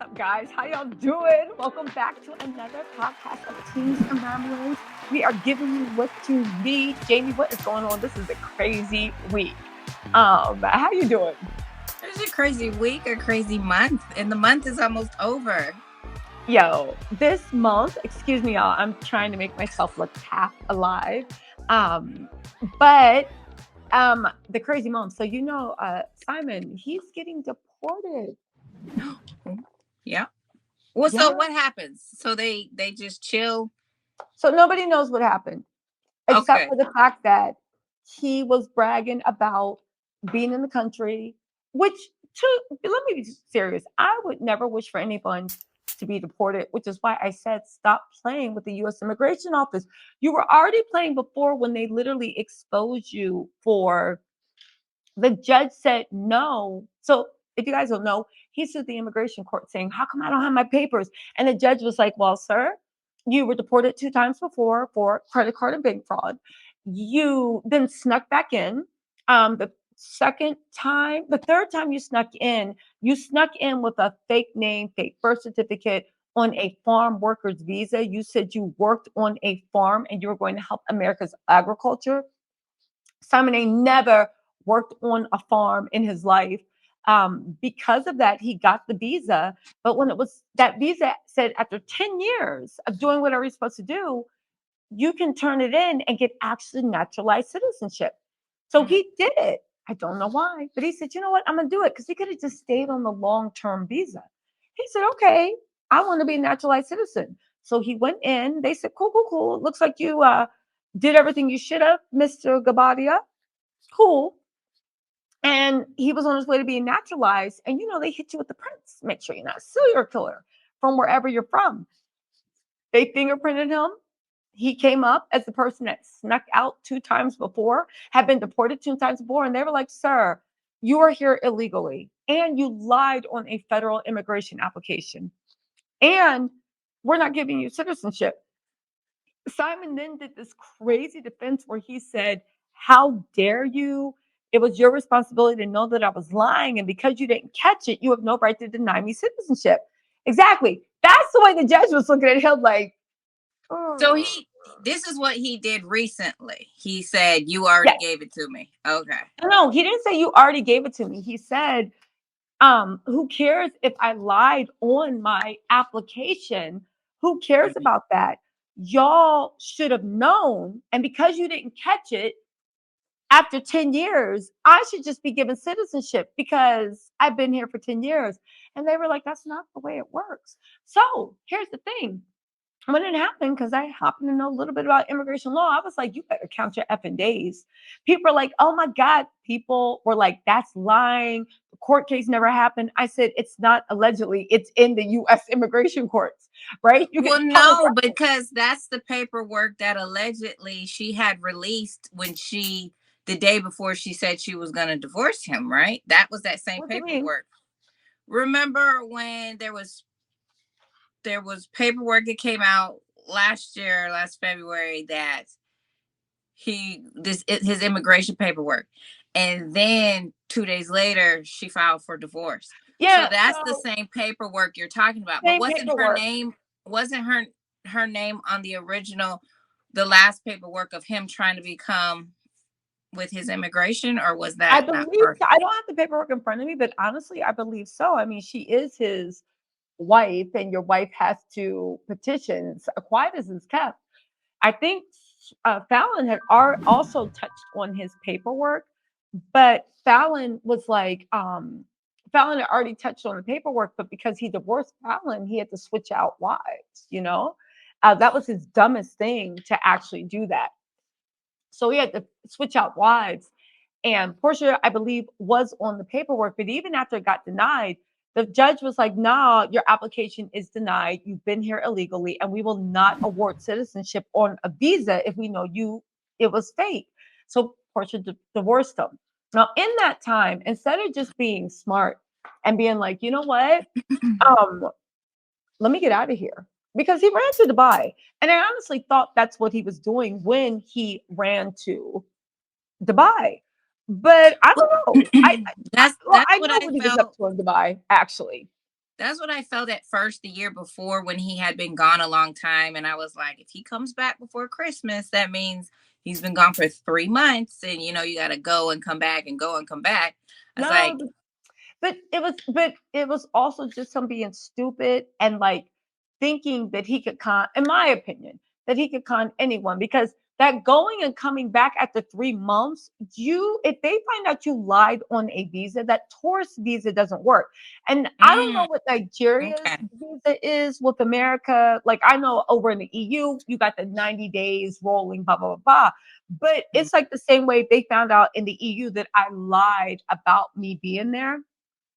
up, guys? How y'all doing? Welcome back to another podcast of Tings Ramblings. We are giving you what you need. Jami, what is going on? This is a crazy week. How you doing? It's a crazy week, a crazy month, and the month is almost over. Yo, this month, excuse me, y'all. I'm trying to make myself look half alive. Um, but the crazy month. So Simon, he's getting deported. Yeah. Well, so Yeah. what happens? So they just chill. So nobody knows what happened, except Okay. for the fact that he was bragging about being in the country, which let me be serious. I would never wish for anyone to be deported, which is why I said stop playing with the US Immigration Office. You were already playing before when they literally exposed you for the judge said no. So if you guys don't know, he sued the immigration court saying, how come I don't have my papers? And the judge was like, well, sir, you were deported 2 times before for credit card and bank fraud. You then snuck back in. The third time you snuck in with a fake name, fake birth certificate on a farm worker's visa. You said you worked on a farm and you were going to help America's agriculture. Simon A never worked on a farm in his life. Because of that, he got the visa. But when it was that visa said after 10 years of doing whatever he's supposed to do, you can turn it in and get actually naturalized citizenship. So Mhm. he did it. I don't know why, but he said, you know what? I'm going to do it because he could have just stayed on the long term visa. He said, okay, I want to be a naturalized citizen. So he went in. They said, cool, cool, cool. It looks like you did everything you should have, Mr. Gabadia. Cool. And he was on his way to being naturalized. And they hit you with the prints. Make sure you're not a serial killer from wherever you're from. They fingerprinted him. He came up as the person that snuck out 2 times before, had been deported 2 times before. And they were like, sir, you are here illegally. And you lied on a federal immigration application. And we're not giving you citizenship. Simon then did this crazy defense where he said, how dare you? It was your responsibility to know that I was lying. And because you didn't catch it, you have no right to deny me citizenship. Exactly. That's the way the judge was looking at him like, So oh. this is what he did recently. He said, "You already Yes. gave it to me." Okay. No, he didn't say you already gave it to me. He said, who cares if I lied on my application? Who cares Mhm. about that? Y'all should have known. And because you didn't catch it, after 10 years, I should just be given citizenship because I've been here for 10 years. And they were like, that's not the way it works. So here's the thing. When it happened, because I happen to know a little bit about immigration law, I was like, you better count your effing days. People are like, oh my God. People were like, that's lying. The court case never happened. I said, it's not allegedly, it's in the US immigration courts, right? You can Well, tell no, it. because that's the paperwork that allegedly she had released when the day before she said she was going to divorce him, right? That was that same What do you mean? paperwork. Remember when there was paperwork that came out last year, last February, that his immigration paperwork, and then 2 days later she filed for divorce. So Yeah, that's the so same paperwork you're talking about. But same paperwork. wasn't her name on the original, the last paperwork of him trying to become with his immigration, or was I that not believe part so. of I it? don't have the paperwork in front of me, but honestly, I believe so. I mean, she is his wife, and your wife has to petition. A quiet as is kept. I think Fallon had also touched on his paperwork, but Fallon had already touched on the paperwork, but because he divorced Fallon, he had to switch out wives. That was his dumbest thing to actually do that. So he had to switch out wives. And Portia, I believe, was on the paperwork. But even after it got denied, the judge was like, nah, your application is denied. You've been here illegally, and we will not award citizenship on a visa if we know it was fake. So Portia divorced him. Now, in that time, instead of just being smart and being like, you know what? Um, let me get out of here. Because he ran to Dubai. And I honestly thought that's what he was doing when he ran to Dubai. But I don't know. that's Well, that's I what know I what he was up felt. to in Dubai, actually. That's what I felt at first the year before when he had been gone a long time. And I was like, if he comes back before Christmas, that means he's been gone for 3 months. And, you got to go and come back and go and come back. I was like, No, but it was also just him being stupid and like thinking that he could con, in my opinion, that he could con anyone because that going and coming back after 3 months, if they find out you lied on a visa, that tourist visa doesn't work. And I don't know mm, what Nigeria's okay. visa is with America. Like I know over in the EU, you got the 90 days rolling, blah, blah, blah, blah. But Mm, it's like the same way they found out in the EU that I lied about me being there,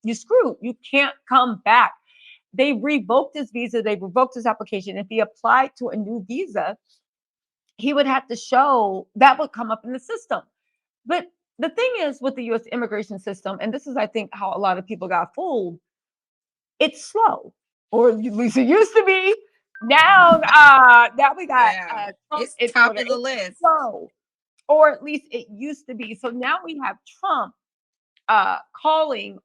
you screwed. You can't come back. They revoked his visa. They revoked his application. If he applied to a new visa, he would have to show that would come up in the system. But the thing is with the US immigration system, and this is, I think, how a lot of people got fooled, it's slow, or at least it used to be. Now we got yeah. Trump It's in top order. of the It's list. slow, or at least it used to be. So now we have Trump calling,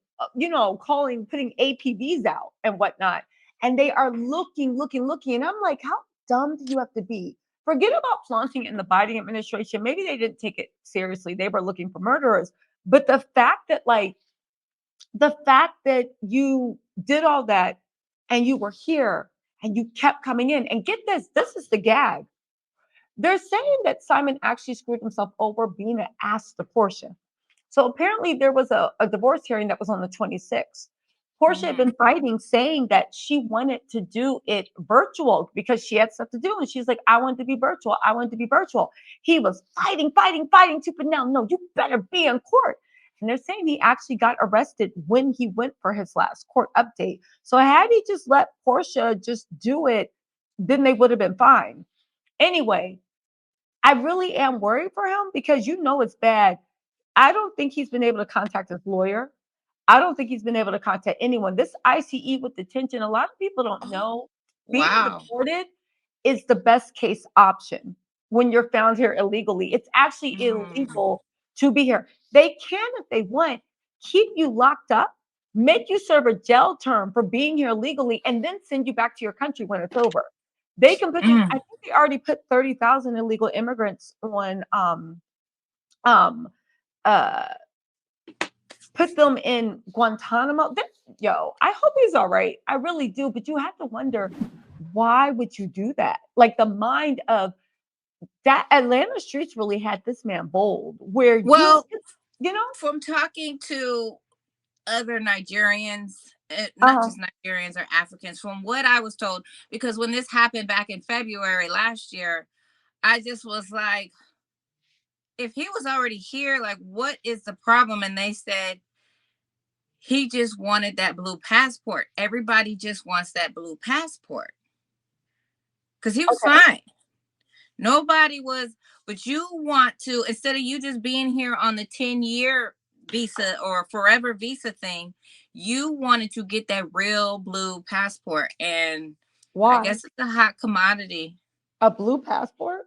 calling, putting APVs out and whatnot. And they are looking. And I'm like, how dumb do you have to be? Forget about flaunting in the Biden administration. Maybe they didn't take it seriously. They were looking for murderers. But the fact that you did all that and you were here and you kept coming in, and get this is the gag. They're saying that Simon actually screwed himself over being an ass to Portia. So apparently there was a divorce hearing that was on the 26th. Portia had Hmm. been fighting, saying that she wanted to do it virtual because she had stuff to do. And she's like, I want to be virtual. I want to be virtual. He was fighting tooth and nail. No, you better be in court. And they're saying he actually got arrested when he went for his last court update. So had he just let Portia just do it, then they would have been fine. Anyway, I really am worried for him because it's bad. I don't think he's been able to contact his lawyer. I don't think he's been able to contact anyone. This ICE with detention, a lot of people don't Oh, know. Being wow. deported is the best case option when you're found here illegally. It's actually Hmm. illegal to be here. They can, if they want, keep you locked up, make you serve a jail term for being here illegally, and then send you back to your country when it's over. They can put you, I Mm. think they already put 30,000 illegal immigrants on um uh put them in Guantanamo. Yo, I hope he's all right. I really do. But you have to wonder, why would you do that? Like the mind of that Atlanta streets really had this man bold, where Well, you know, from talking to other Nigerians, not uh, just Nigerians or Africans, from what I was told, because when this happened back in February last year, I just was like, if he was already here, like, what is the problem? And they said he just wanted that blue passport. Everybody just wants that blue passport because he was okay, fine. Nobody was, but you want to, instead of you just being here on the 10-year visa or forever visa thing, you wanted to get that real blue passport. And I why guess it's a hot commodity. a blue passport?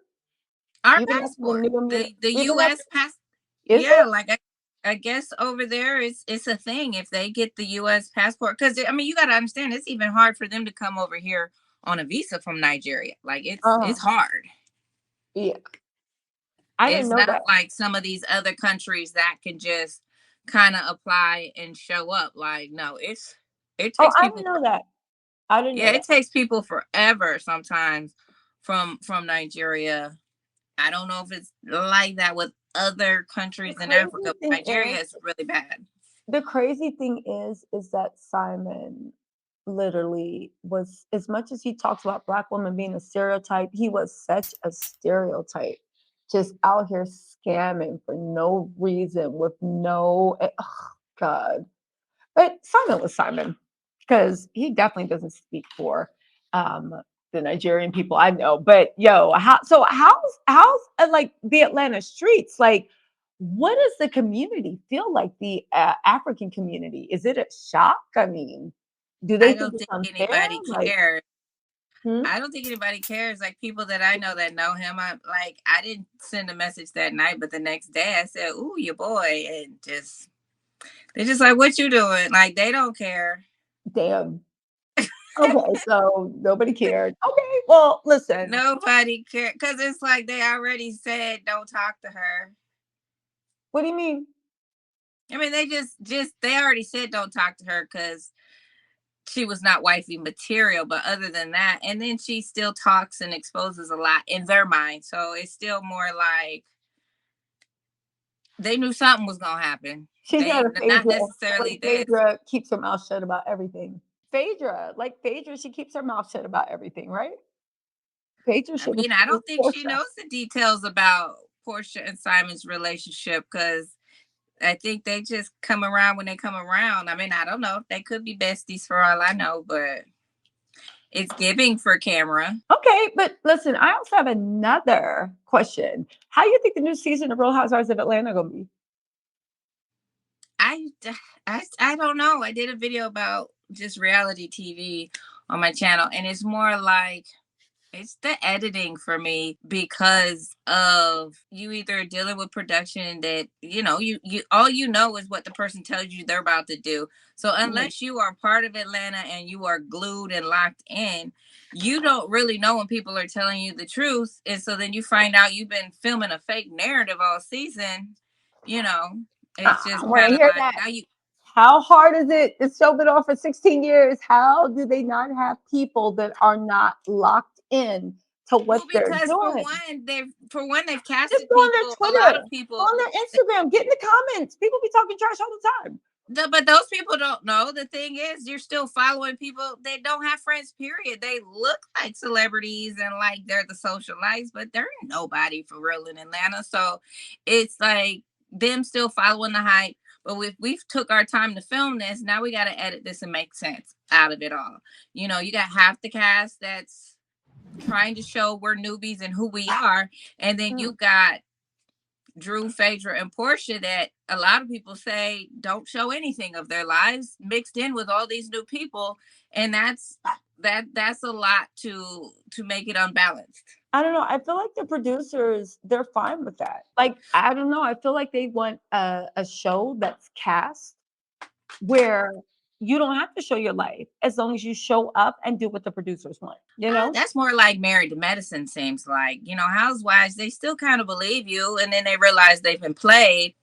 Our Even after the passport, new the even after US pass, is yeah, it? like I guess over there it's a thing if they get the US passport. Because I mean you gotta understand it's even hard for them to come over here on a visa from Nigeria. Like it's Uh, hard. yeah, I didn't It's know not that. like some of these other countries that can just kind of apply and show up. Like, no, it Oh, takes I didn't people know that. I didn't yeah, know it that. takes people forever sometimes from Nigeria. I don't know if it's like that with other The countries in crazy Africa, but thing Nigeria is, is really bad. the crazy thing is that Simon literally was, as much as he talks about black women being a stereotype, he was such a stereotype, just out here scamming for no reason with no, oh God. But Simon was Simon, because he definitely doesn't speak for um the Nigerian people I know. But yo, how's like the Atlanta streets? Like, what does the community feel like? The African community, is it a shock? I mean, do they I think don't it's think unfair? anybody Like, cares. hmm? I don't think anybody cares. Like people that I know that know him, I'm like, I didn't send a message that night, but the next day I said, "Ooh, your boy," and just they're just like, "What you doing?" Like they don't care. Damn. Okay, so nobody cared. Okay, well, listen. Nobody cared because it's like they already said don't talk to her. What do you mean? I mean, they just they already said don't talk to her because she was not wifey material. But other than that, and then she still talks and exposes a lot in their mind. So it's still more like they knew something was gonna happen. She's not They a not Phaedra. necessarily Like this. Phaedra keeps her mouth shut about everything. Phaedra, like Phaedra, she keeps her mouth shut about everything, right? Phaedra I should have mean, I told don't think she Portia. knows the details about Portia and Simon's relationship because I think they just come around when they come around. I mean, I don't know. They could be besties for all I know, but it's giving for camera. Okay, but listen, I also have another question. How do you think the new season of Real Housewives of Atlanta gonna be? I, I don't know. I did a video about just reality TV on my channel, and it's more like it's the editing for me because of you either dealing with production that you all you know is what the person tells you they're about to do. So Mhm. unless you are part of Atlanta and you are glued and locked in, you don't really know when people are telling you the truth. And so then you find out you've been filming a fake narrative all season, you know. It's I just want to kind of hear like that. now you How hard is it? This show been on for 16 years. How do they not have people that are not locked in to what well they're because doing? for one they've Just casted go on their people, a lot Twitter, of go people. on their Instagram, get in the comments. People be talking trash all the time. But those people don't know. The thing is, you're still following people that don't have friends. Period. They look like celebrities and like they're the socialites, but they're nobody for real in Atlanta. So it's like them still following the hype. But if we've took our time to film this, now we got to edit this and make sense out of it all. You got half the cast that's trying to show we're newbies and who we are, and then Mm. you got Drew, Phaedra, and Portia that a lot of people say don't show anything of their lives mixed in with all these new people, and that's a lot to make it unbalanced. I don't know. I feel like the producers, they're fine with that. Like, I don't know. I feel like they want a show that's cast where you don't have to show your life as long as you show up and do what the producers want, you know? That's more like Married to Medicine. Seems like housewives they still kind of believe you, and then they realize they've been played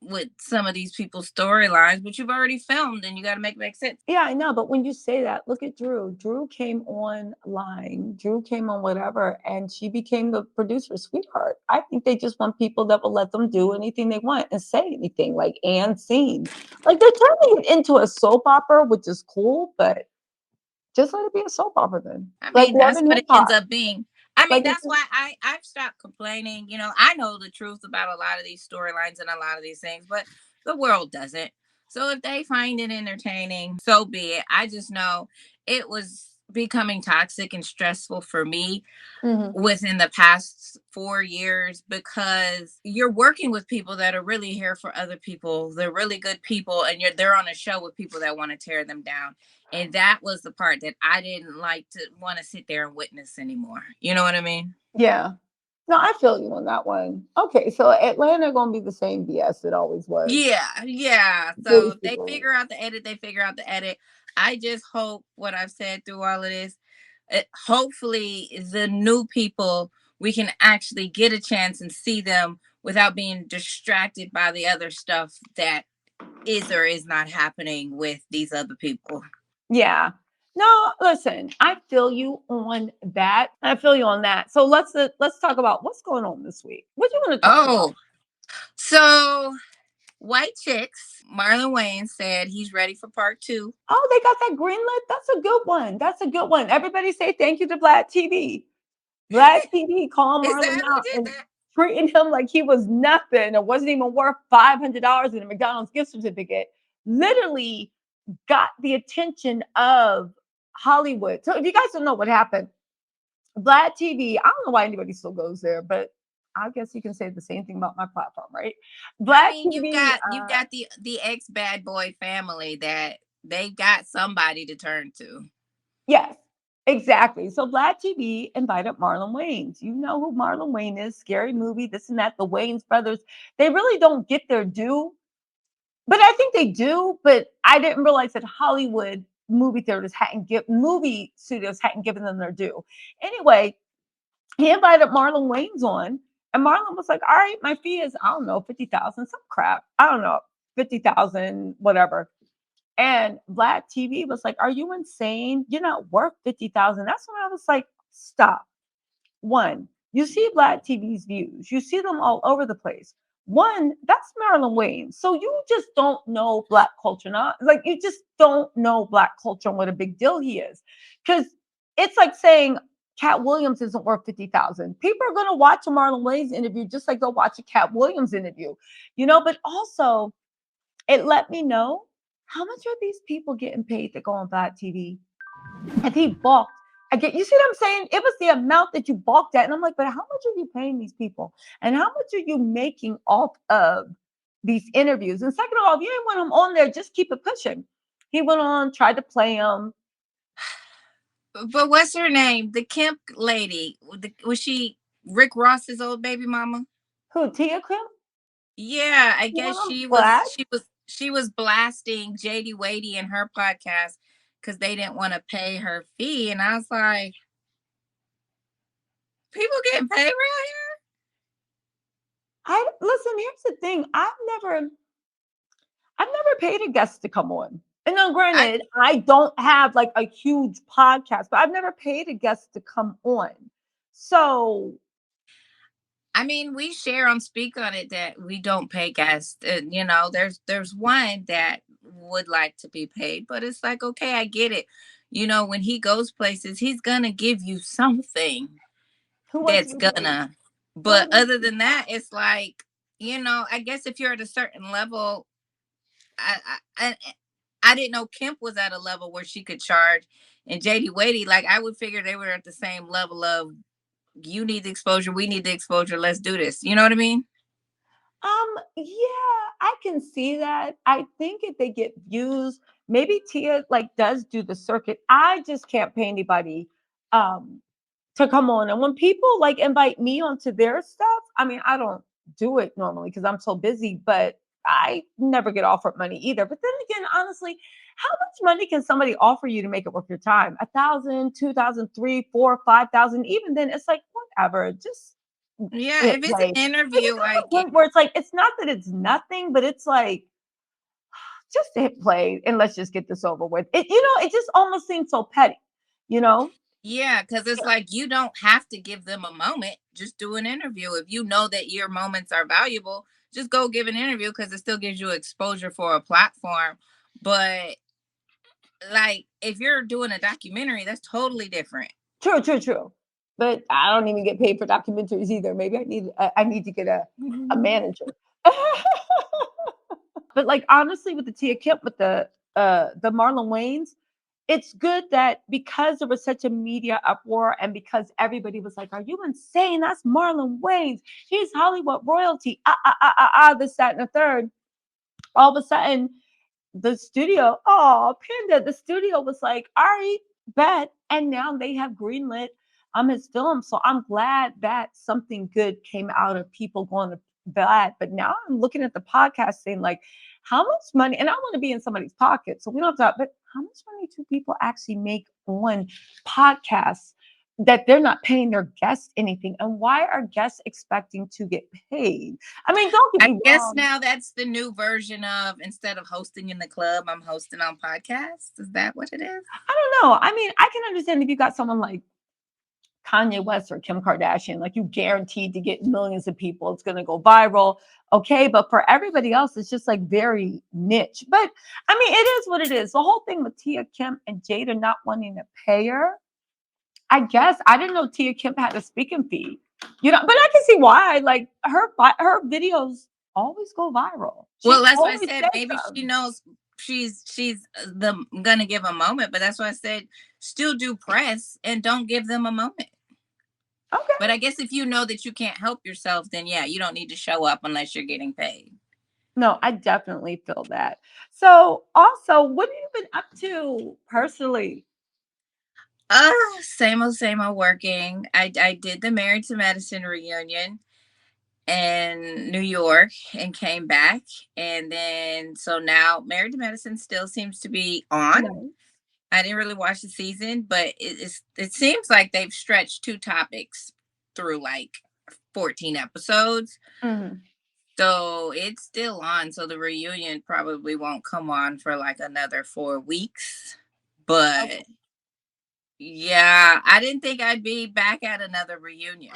with some of these people's storylines, but you've already filmed and you got to make sense. Yeah, I know. But when you say that, look at Drew. Drew came online, Drew came on whatever, and she became the producer's sweetheart. I think they just want people that will let them do anything they want and say anything, like Anne Scene. Like they're turning it into a soap opera, which is cool, but just let it be a soap opera then. I Like mean, Love that's and what Hip it ends Hop. up being. I mean, Like it's that's why I've stopped complaining. I know the truth about a lot of these storylines and a lot of these things, but the world doesn't. So if they find it entertaining, so be it. I just know it was becoming toxic and stressful for me mhm. within the past 4 years because you're working with people that are really here for other people. They're really good people, and they're on a show with people that want to tear them down. And that was the part that I didn't like to want to sit there and witness anymore. You know what I mean? Yeah. No, I feel you on that one. Okay, so Atlanta gonna be the same BS it always was. Yeah, yeah. So if they Basically. figure out the edit, they figure out the edit. I just hope what I've said through all of this, hopefully the new people, we can actually get a chance and see them without being distracted by the other stuff that is or is not happening with these other people. Yeah. No, listen, I feel you on that. I feel you on that. So let's talk about what's going on this week. What do you want to talk about? Oh, so White Chicks, Marlon Wayne said he's ready for part two. Oh, they got that greenlit. That's a good one. That's a good one. Everybody say thank you to Vlad TV. Vlad TV calling Is Marlon that who out did and that? treating him like he was nothing or wasn't even worth $500 in a McDonald's gift certificate. Literally got the attention of Hollywood. So if you guys don't know what happened, Vlad TV, I don't know why anybody still goes there, but I guess you can say the same thing about my platform, right? I Vlad mean, you've TV, got you've got the ex bad boy family that they've got somebody to turn to. yes, exactly. So Vlad TV invited Marlon Wayans. You know who Marlon Wayne is, scary movie, this and that. The Wayans brothers, they really don't get their due, but I think they do. But I didn't realize that Hollywood movie studios hadn't given them their due. Anyway, he invited Marlon Wayans on, and Marlon was like, "All right, my fee is I don't know 50,000, some crap, I don't know 50,000, whatever." And Vlad TV was like, "Are you insane? You're not worth 50,000." That's when I was like, "Stop." One, you see Vlad TV's views, you see them all over the place. One, that's Marilyn Wayne. So you just don't know Black culture, not like you just don't know Black culture and what a big deal he is. Because it's like saying Cat Williams isn't worth 50,000. People are going to watch a Marlon Wayne's interview just like they'll watch a Cat Williams interview, but also it let me know how much are these people getting paid to go on Vlad TV? And he balked. Again, you see what I'm saying? It was the amount that you balked at. And I'm like, but how much are you paying these people? And how much are you making off of these interviews? And second of all, if you didn't want him on there, just keep it pushing. He went on, tried to play him. But what's her name? The Kemp lady. Was she Rick Ross's old baby mama? Who, Tia Kim? Yeah, I He guess went on she was Vlad. she was blasting JD Wadey in her podcast because they didn't want to pay her fee. And I was like, people getting paid real here? Listen, here's the thing. I've never paid a guest to come on. And now, granted, I don't have like a huge podcast, but I've never paid a guest to come on. So, I mean, we share on Speak on It that we don't pay guests. And, there's one that would like to be paid, but it's like, okay, I get it. When he goes places, he's gonna give you something who wants that's to be paid? gonna. Who But wants other to be than that, it's like, I guess if you're at a certain level, I I, I I didn't know Kemp was at a level where she could charge, and JD Wadey, like I would figure they were at the same level of you need the exposure, we need the exposure, let's do this. You know what I mean? Yeah, I can see that. I think if they get views, maybe Tia like does do the circuit. I just can't pay anybody um to come on. And when people like invite me onto their stuff, I mean, I don't do it normally because I'm so busy, but I never get offered money either. But then again, honestly, how much money can somebody offer you to make it worth your time? 1,000, 2,000, 3, 4, 5,000. Even then, it's like whatever. Just Yeah, hit if it's an play. It interview, becomes I a get. point where it's like it's not that it's nothing, but it's like just hit play and let's just get this over with. It just almost seems so petty, you know? Yeah, because it's like you don't have to give them a moment. Just do an interview. If you know that your moments are valuable, just go give an interview because it still gives you exposure for a platform. But like if you're doing a documentary, that's totally different. True, true, true. But I don't even get paid for documentaries either. Maybe I need to get a manager. But like honestly, with the Tia Kemp, with the Marlon Wayans, it's good that because there was such a media uproar and because everybody was like, "Are you insane? That's Marlon Wayans. He's Hollywood royalty." This, that, and the third. All of a sudden, the studio, oh, Panda, the studio was like, all right, bet. And now they have greenlit his film. So I'm glad that something good came out of people going to that. But now I'm looking at the podcast saying, like, how much money, and I want to be in somebody's pocket. So we don't talk, but how much money do people actually make on podcasts that they're not paying their guests anything? And why are guests expecting to get paid? I mean, don't get I me guess wrong. now that's the new version of instead of hosting in the club, I'm hosting on podcasts. Is that what it is? I don't know. I mean, I can understand if you got someone like Kanye West or Kim Kardashian, like you guaranteed to get millions of people, it's going to go viral. Okay. But for everybody else, it's just like very niche. But I mean, it is what it is. The whole thing with Tia Kim and Jada not wanting to pay her, I guess I didn't know Tia Kim had a speaking fee, but I can see why. Like her videos always go viral. She Well, that's why I always said says maybe she something. knows she's the gonna give a moment, but that's why I said still do press and don't give them a moment. Okay. But I guess if you know that you can't help yourself, then yeah, you don't need to show up unless you're getting paid. No, I definitely feel that. So, also, what have you been up to personally? Same old working. I did the Married to Medicine reunion in New York and came back. And then so now Married to Medicine still seems to be on. No. I didn't really watch the season, but it seems like they've stretched two topics through like 14 episodes. Mhm. So it's still on. So the reunion probably won't come on for like another 4 weeks. But Okay. yeah, I didn't think I'd be back at another reunion.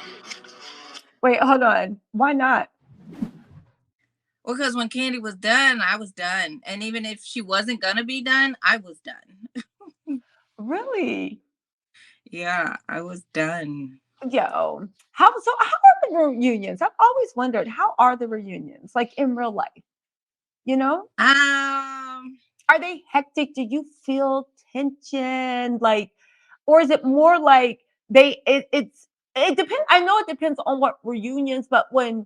Wait, hold on. Why not? Well, because when Candy was done, I was done. And even if she wasn't going to be done, I was done. Really? Yeah, I was done. Yo, how are the reunions? I've always wondered, how are the reunions like in real life? You know, Um, are they hectic? Do you feel tension? Like, or is it more like it depends. I know it depends on what reunions, but when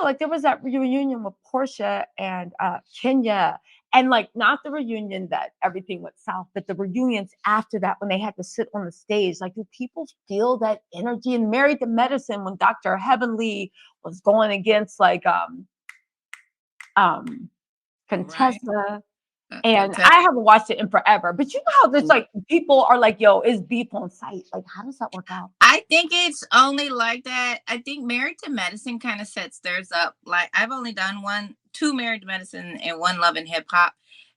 like there was that reunion with Portia and Kenya, and like not the reunion that everything went south, but the reunions after that when they had to sit on the stage. Like, do people feel that energy? And Married to Medicine, when Dr. Heavenly was going against like um right. Contessa. And Tell I haven't watched it in forever, but you know how there's like people are like, "Yo, is beef on site?" Like, how does that work out? I think it's only like that. I think Married to Medicine kind of sets theirs up. Like I've only done two Married to Medicine and one Love and Hip Hop.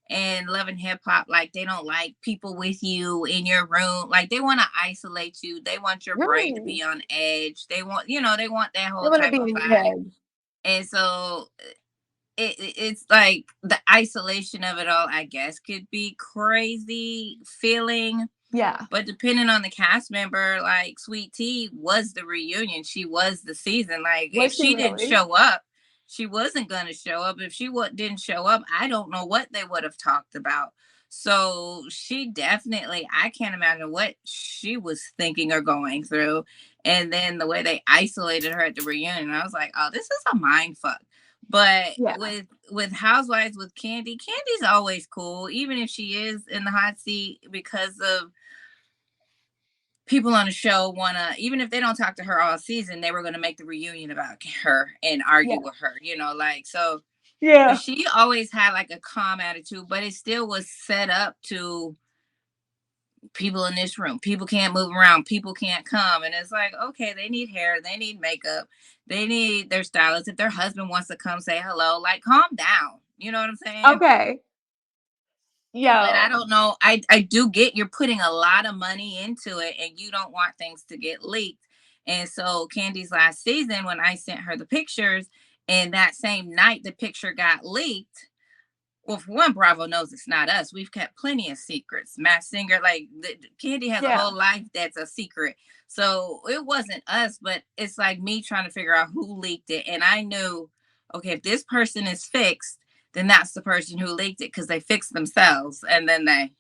And Love and Hip Hop, like they don't like people with you in your room. Like they want to isolate you. They want your brain to Really? be on edge. They want that They whole want to type be of in your vibe. head. And so it's like the isolation of it all, I guess, could be crazy feeling. Yeah. But depending on the cast member, like Sweet Tea was the reunion. She was the season. Like if Was she she didn't really? show up, she wasn't gonna show up. If didn't show up, I don't know what they would have talked about. So she definitely, I can't imagine what she was thinking or going through. And then the way they isolated her at the reunion, I was like, oh, this is a mind fuck. But Yeah. with Housewives with Candy's always cool, even if she is in the hot seat because of people on the show wanna, even if they don't talk to her all season, they were gonna make the reunion about her and Yeah. argue with her, like so. But Yeah. she always had like a calm attitude, but it still was set up to people in this room. People can't move around, people can't come. And it's like, okay, they need hair, they need makeup, they need their stylist. If their husband wants to come say hello, like calm down. You know what I'm saying? Okay. But I Yo. don't know. I do get you're putting a lot of money into it and you don't want things to get leaked. And so Candy's last season, when I sent her the pictures, and that same night the picture got leaked. Well, for one, Bravo knows it's not us. We've kept plenty of secrets. Matt Singer, like Candy has a Yeah. whole life that's a secret. So it wasn't us, but it's like me trying to figure out who leaked it. And I knew, okay, if this person is fixed, then that's the person who leaked it because they fixed themselves. And then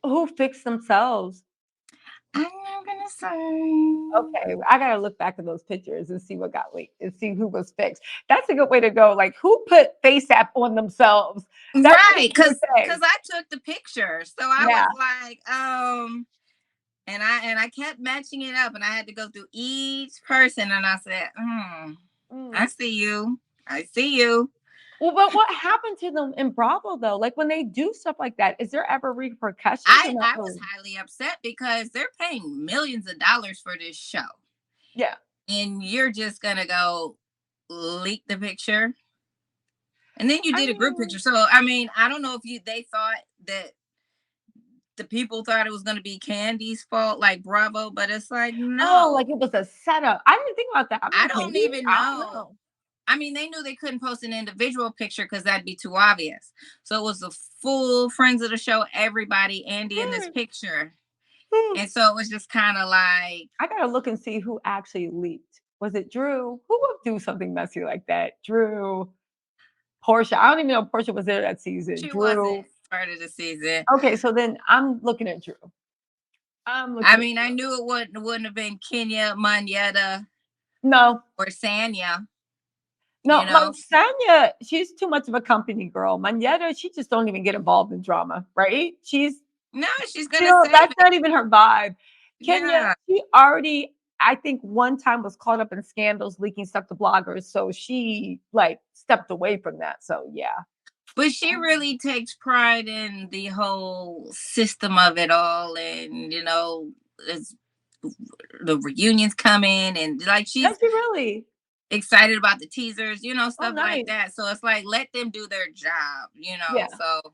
Who fixed themselves? I'm not gonna say. Okay, I gotta look back at those pictures and see what got leaked and see who was fixed. That's a good way to go. Like, who put face app on themselves? That's an Right, easy because thing. I took the picture, so I Yeah. was like, and I kept matching it up, and I had to go through each person, and I said, I Mm. see you, I see you. Well, but what happened to them in Bravo though? Like when they do stuff like that, is there ever repercussions or not I was really? highly upset because they're paying millions of dollars for this show, Yeah. and you're just gonna go leak the picture, and then you I did a group mean, picture. So I mean, I don't know if they thought that the people thought it was going to be Candy's fault, like Bravo, but it's like, oh, like no, it was a setup. I didn't think about that. I'm I like, don't maybe even I don't know. know. I mean, they knew they couldn't post an individual picture because that'd be too obvious. So it was the full friends of the show, everybody, Andy in this Hmm, picture. hmm. And so it was just kind of like, I gotta look and see who actually leaked. Was it Drew? Who would do something messy like that? Drew, Portia. I don't even know if Portia was there that season. she Drew. wasn't part of the season. Okay, so then I'm looking at Drew. I'm I looking at mean, I Drew. knew wouldn't have been Kenya, Manetta, No, or Sanya, no, you know? Sanya, she's too much of a company girl. Manetta, she just don't even get involved in drama, right? No, she's She gonna don't, save that's it. not even her vibe. Kenya, Yeah. she already, I think one time was caught up in scandals, leaking stuff to bloggers. So she like stepped away from that. So yeah. But she Oh, really takes pride in the whole system of it all, and it's the reunions coming, and like does she's she really? excited about the teasers, Oh, stuff like nice. that. So it's like let them do their job. Yeah, So that's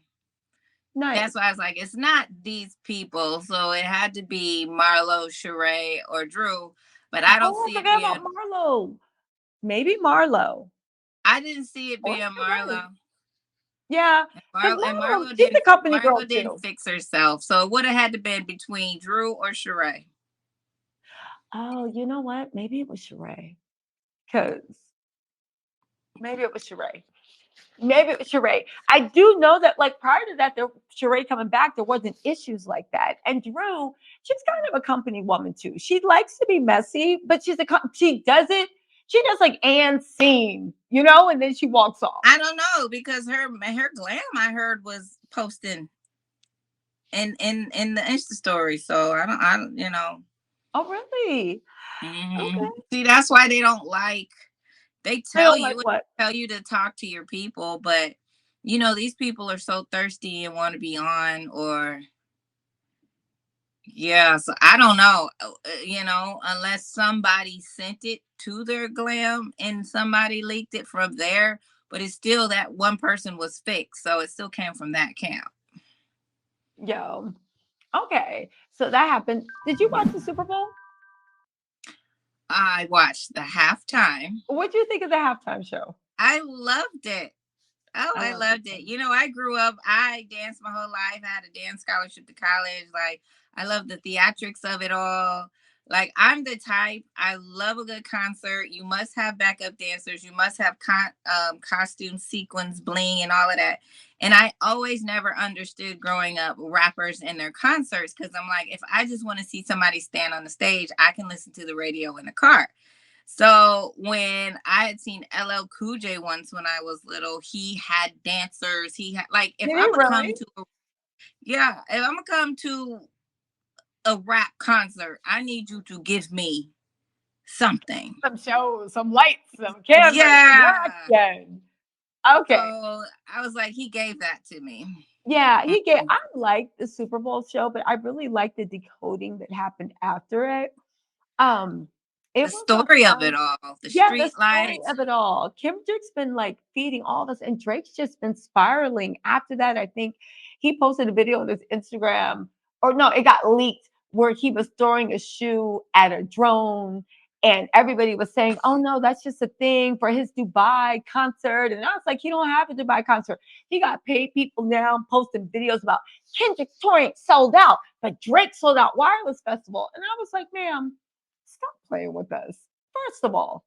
nice. why I was like, it's not these people. So it had to be Marlo, Sheree, or Drew. But I don't Oh, I see it forgot being. about Marlo. Maybe Marlo I didn't see it or being Sheree. Marlo. Yeah, because And Marlo, Marlo she's a didn't. company girl Marlo didn't too. fix herself. So it would have had to been between Drew or Sheree. Oh, you know what? Maybe it was Sheree. Because maybe it was Sheree. Maybe it was Sheree. I do know that, like, prior to that, there Sheree coming back, there wasn't issues like that. And Drew, she's kind of a company woman too. She likes to be messy, but she does it. She does like Ann scene, and then she walks off. I don't know because her glam I heard was posting in the Insta story. So I don't. Oh, really? Okay. See, that's why they don't like. They I tell don't like you what? tell you to talk to your people, but these people are so thirsty and want to be on, or yeah. So I don't know. Unless somebody sent it to their glam and somebody leaked it from there, but it's still that one person was fixed, so it still came from that camp. Yo. Okay. So that happened. Did you watch the Super Bowl? I watched the halftime. What do you think of the halftime show? I loved it. Oh, I I love it loved too. it. I grew up, I danced my whole life. I had a dance scholarship to college. Like, I love the theatrics of it all. Like, I'm the type, I love a good concert. You must have backup dancers. You must have costume sequins, bling, and all of that. And I always never understood growing up rappers and their concerts because I'm like, if I just want to see somebody stand on the stage, I can listen to the radio in the car. So when I had seen LL Cool J once when I was little, he had dancers. He had like if Did I'm he gonna come really? to if I'm gonna come to a rap concert, I need you to give me something. Some shows, some lights, some cameras, some Yeah. action. Okay. So I was like, he gave that to me. Yeah, he gave. Mhm. I like the Super Bowl show, but I really like the decoding that happened after it. Um, The it was a story of it fun. all, the Yeah, the street story lights. of it all. Kendrick's been like feeding all of us, and Drake's just been spiraling. After that, I think he posted a video on his Instagram, or no, it got leaked where he was throwing a shoe at a drone, and everybody was saying, "Oh no, that's just a thing for his Dubai concert." And I was like, "He don't have a Dubai concert. He got paid people now posting videos about Kendrick's touring sold out, but Drake sold out wireless festival." And I was like, "Ma'am, stop playing with us." First of all,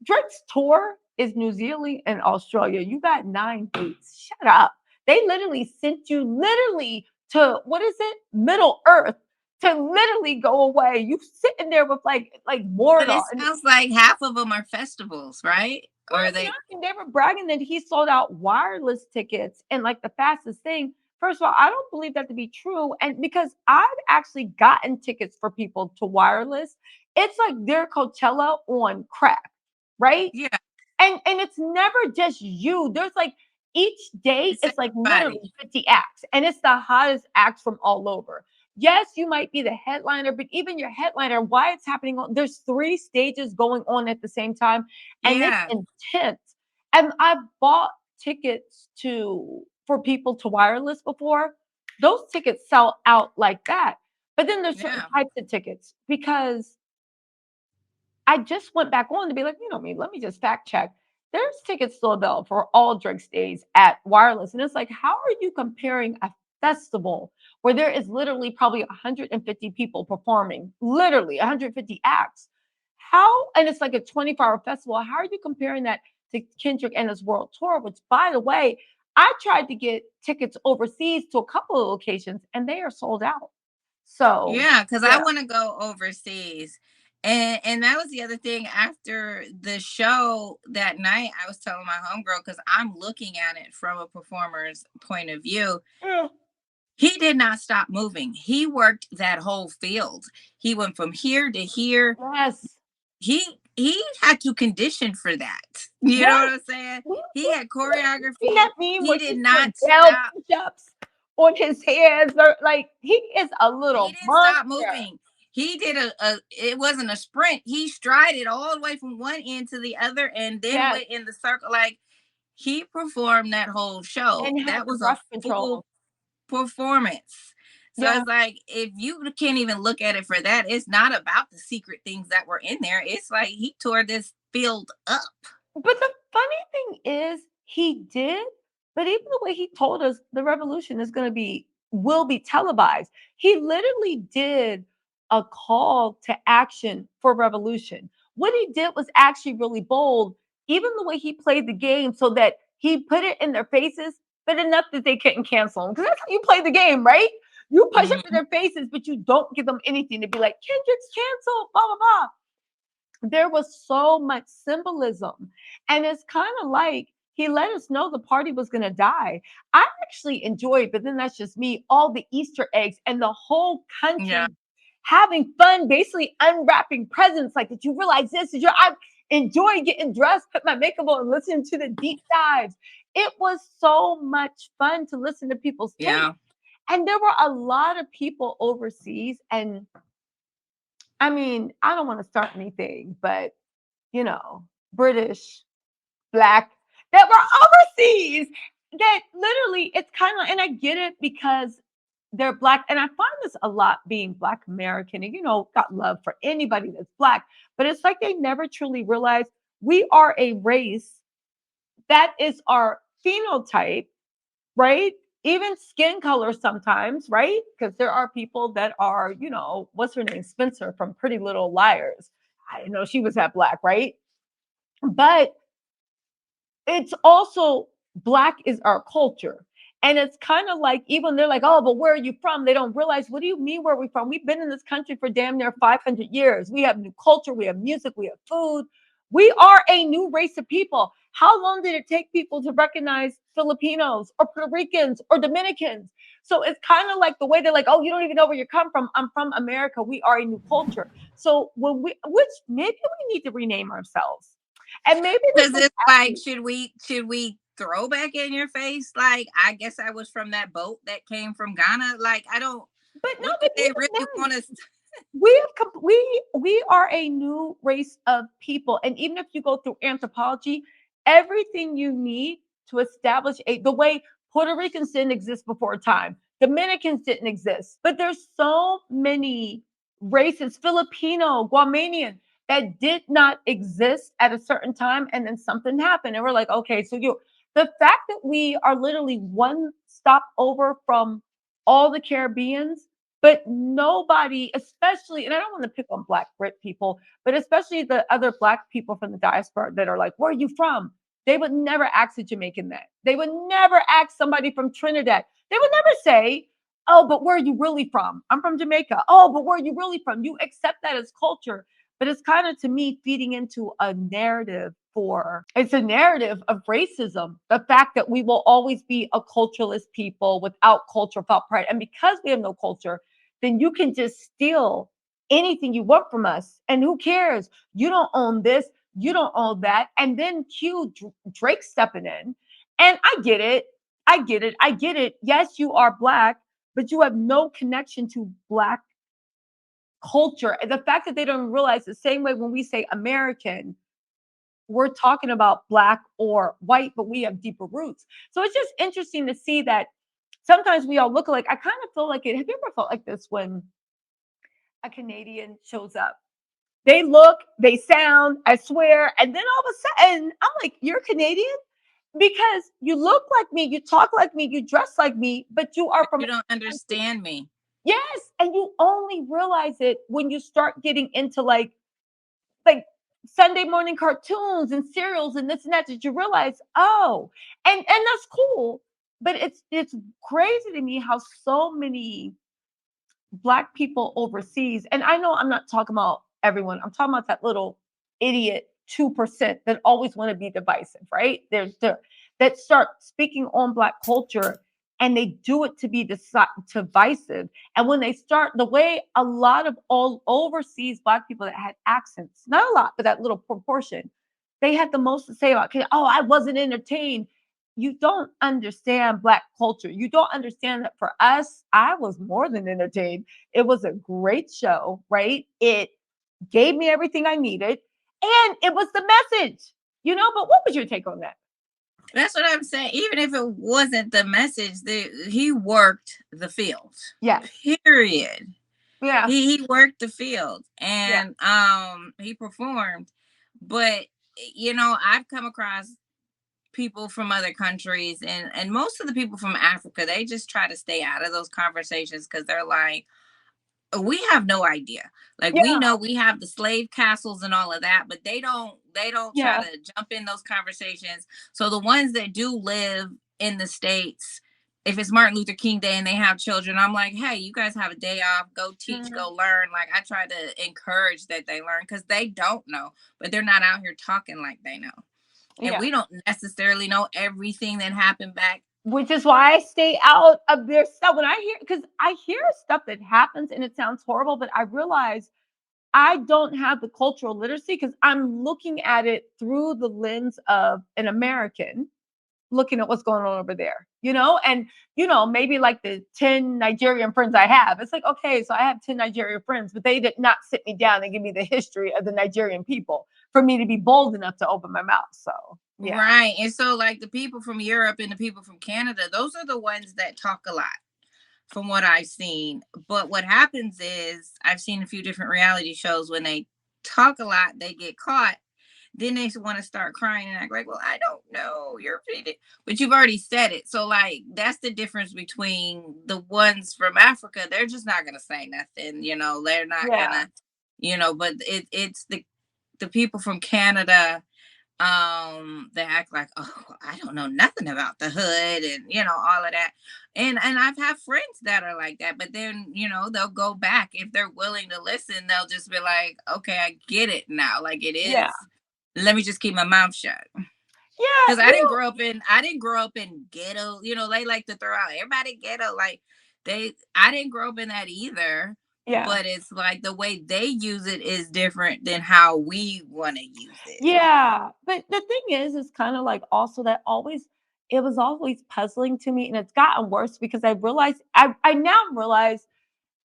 Drake's tour is New Zealand and Australia. You got 9 dates. Shut up. They literally sent you literally to what is it? Middle Earth to literally go away. You sitting there with like But Mordor. it sounds like half of them are festivals, right? Or Yes, they and they were bragging that he sold out wireless tickets and like the fastest thing. First of all, I don't believe that to be true. And because I've actually gotten tickets for people to wireless, it's like their Coachella on crack, right? yeah, And it's never just you. There's like each day, it's it's like everybody. literally 50 acts, and it's the hottest acts from all over. Yes, you might be the headliner, but even your headliner, why it's happening there's 3 stages going on at the same time, and it's Yeah, intense. And I've bought tickets to for people to wireless before. Those tickets sell out like that. But then there's certain yeah. types of tickets because I just went back on to be like, you know me, let me just fact check. There's tickets still available for all Drake stays at Wireless. And it's like, how are you comparing a festival where there is literally probably 150 people performing, literally 150 acts? How, and it's like a 24-hour festival. How are you comparing that to Kendrick and his world tour? Which, by the way, I tried to get tickets overseas to a couple of locations and they are sold out. So, Yeah, because I yeah. want to go overseas. And that was the other thing after the show that night. I was telling my homegirl because I'm looking at it from a performer's point of view. Yeah. He did not stop moving. He worked that whole field. He went from here to here. Yes. He he had to condition for that. You know Yes. what I'm saying? We He had seen choreography. that meme He where did he's not doing bell stop. push-ups on his hands, or like he is a He little didn't stop monster. moving. He did it wasn't a sprint. He strided all the way from one end to the other and then Yes, went in the circle. Like, he performed that whole show. and had That the was a breath full control. performance. So Yeah. it's like, if you can't even look at it for that, it's not about the secret things that were in there. It's like he tore this field up. But the funny thing is, he did, but even the way he told us the revolution is going to be will be televised. He literally did a call to action for revolution. What he did was actually really bold, even the way he played the game so that he put it in their faces, but enough that they couldn't cancel him. Because that's how you play the game, right? You push it in Mhm. their faces, but you don't give them anything to be like, Kendrick's canceled, blah, blah, blah. There was so much symbolism. And it's kind of like he let us know the party was going to die. I actually enjoyed, but then that's just me, all the Easter eggs and the whole Yeah. country having fun, basically unwrapping presents. Like, did you realize this? Did you? I enjoy getting dressed, put my makeup on, and listening to the deep dives. It was so much fun to listen to people's takes. Yeah. And there were a lot of people overseas. And I mean, I don't want to start anything, but British, black, that were overseas, that literally it's kind of, and I get it because they're black. And I find this a lot being black American and, got love for anybody that's black, but it's like they never truly realize we are a race that is our phenotype, right? Even skin color sometimes, right? Because there are people that are, what's her name? Spencer from Pretty Little Liars. I didn't know she was that black, right? But it's also black is our culture. And it's kind of like, even they're like, oh, but where are you from? They don't realize, what do you mean, where are we from? We've been in this country for damn near 500 years. We have new culture, we have music, we have food. We are a new race of people. How long did it take people to recognize Filipinos or Puerto Ricans or Dominicans? So it's kind of like the way they're like, oh, you don't even know where you come from. I'm from America. We are a new culture. So which maybe we need to rename ourselves. And maybe this Because is it's like, happening. should we throw back in your face? Like, I guess I was from that boat that came from Ghana. Like, I don't. But no, What do but they even really then, want us? we are a new race of people, and even if you go through anthropology, everything you need to establish the way Puerto Ricans didn't exist before time, Dominicans didn't exist, but there's so many races, Filipino, Guamanian, that did not exist at a certain time, and then something happened, and we're like, okay, so the fact that we are literally one stop over from all the Caribbeans, but nobody, especially, and I don't want to pick on Black Brit people, but especially the other Black people from the diaspora that are like, where are you from? They would never ask a Jamaican that. They would never ask somebody from Trinidad. They would never say, oh, but where are you really from? I'm from Jamaica. Oh, but where are you really from? You accept that as culture. But it's kind of, to me, feeding into a narrative it's a narrative of racism. The fact that we will always be a cultureless people without culture, without pride. And because we have no culture, then you can just steal anything you want from us. And who cares? You don't own this, you don't own that. And then cue Drake stepping in. And I get it. I get it. I get it. Yes, you are black, but you have no connection to black culture. And the fact that they don't realize, the same way when we say American, we're talking about black or white, but we have deeper roots. So it's just interesting to see that sometimes we all look alike. I kind of feel like it. Have you ever felt like this when a Canadian shows up? They look, they sound, I swear, and then all of a sudden, I'm like, you're Canadian? Because you look like me, you talk like me, you dress like me, but you are But from you don't a country. understand me. Yes, and you only realize it when you start getting into like Sunday morning cartoons and serials and this and that, that you realize, oh, and that's cool. But it's crazy to me how so many black people overseas, and I know I'm not talking about everyone, I'm talking about that little idiot 2% that always want to be divisive, right? That start speaking on black culture and they do it to be divisive. And when they start, the way a lot of all overseas Black people that had accents, not a lot, but that little proportion, they had the most to say about, oh, I wasn't entertained. You don't understand Black culture. You don't understand that for us, I was more than entertained. It was a great show, right? It gave me everything I needed, and it was the message, But what was your take on that? That's what I'm saying. Even if it wasn't the message, he worked the field. Yeah. Period. Yeah. He worked the field, Yeah. and he performed. But I've come across people from other countries, and most of the people from Africa, they just try to stay out of those conversations because they're like, we have no idea. Like, we Yeah. know we have the slave castles and all of that, but they don't try Yeah. to jump in those conversations. So the ones that do live in the States, if it's Martin Luther King Day and they have children, I'm like, hey, you guys have a day off, go teach, Mhm. go learn. Like, I try to encourage that they learn because they don't know, but they're not out here talking like they know. And Yeah. we don't necessarily know everything that happened back. Which is why I stay out of their stuff when because I hear stuff that happens and it sounds horrible, but I realize I don't have the cultural literacy because I'm looking at it through the lens of an American looking at what's going on over there, and maybe like the 10 Nigerian friends I have. It's like, okay, so I have 10 Nigerian friends, but they did not sit me down and give me the history of the Nigerian people for me to be bold enough to open my mouth. So yeah. Right. And so, like, the people from Europe and the people from Canada, those are the ones that talk a lot from what I've seen. But what happens is, I've seen a few different reality shows when they talk a lot, they get caught. Then they want to start crying and act like, well, I don't know. But you've already said it. So, like, that's the difference between the ones from Africa. They're just not going to say nothing. They're not going Yeah. to, but it's the people from Canada, they act like, oh, I don't know nothing about the hood, and all of that. And I've had friends that are like that, but then they'll go back if they're willing to listen. They'll just be like, okay, I get it now. Like, it Yeah. is, let me just keep my mouth shut. Yeah. Because I didn't grow up in ghetto. They like to throw out everybody ghetto. Like, I didn't grow up in that either. Yeah. But it's like the way they use it is different than how we want to use it. Yeah. But the thing is kind of like also that it was always puzzling to me. And it's gotten worse because I now realize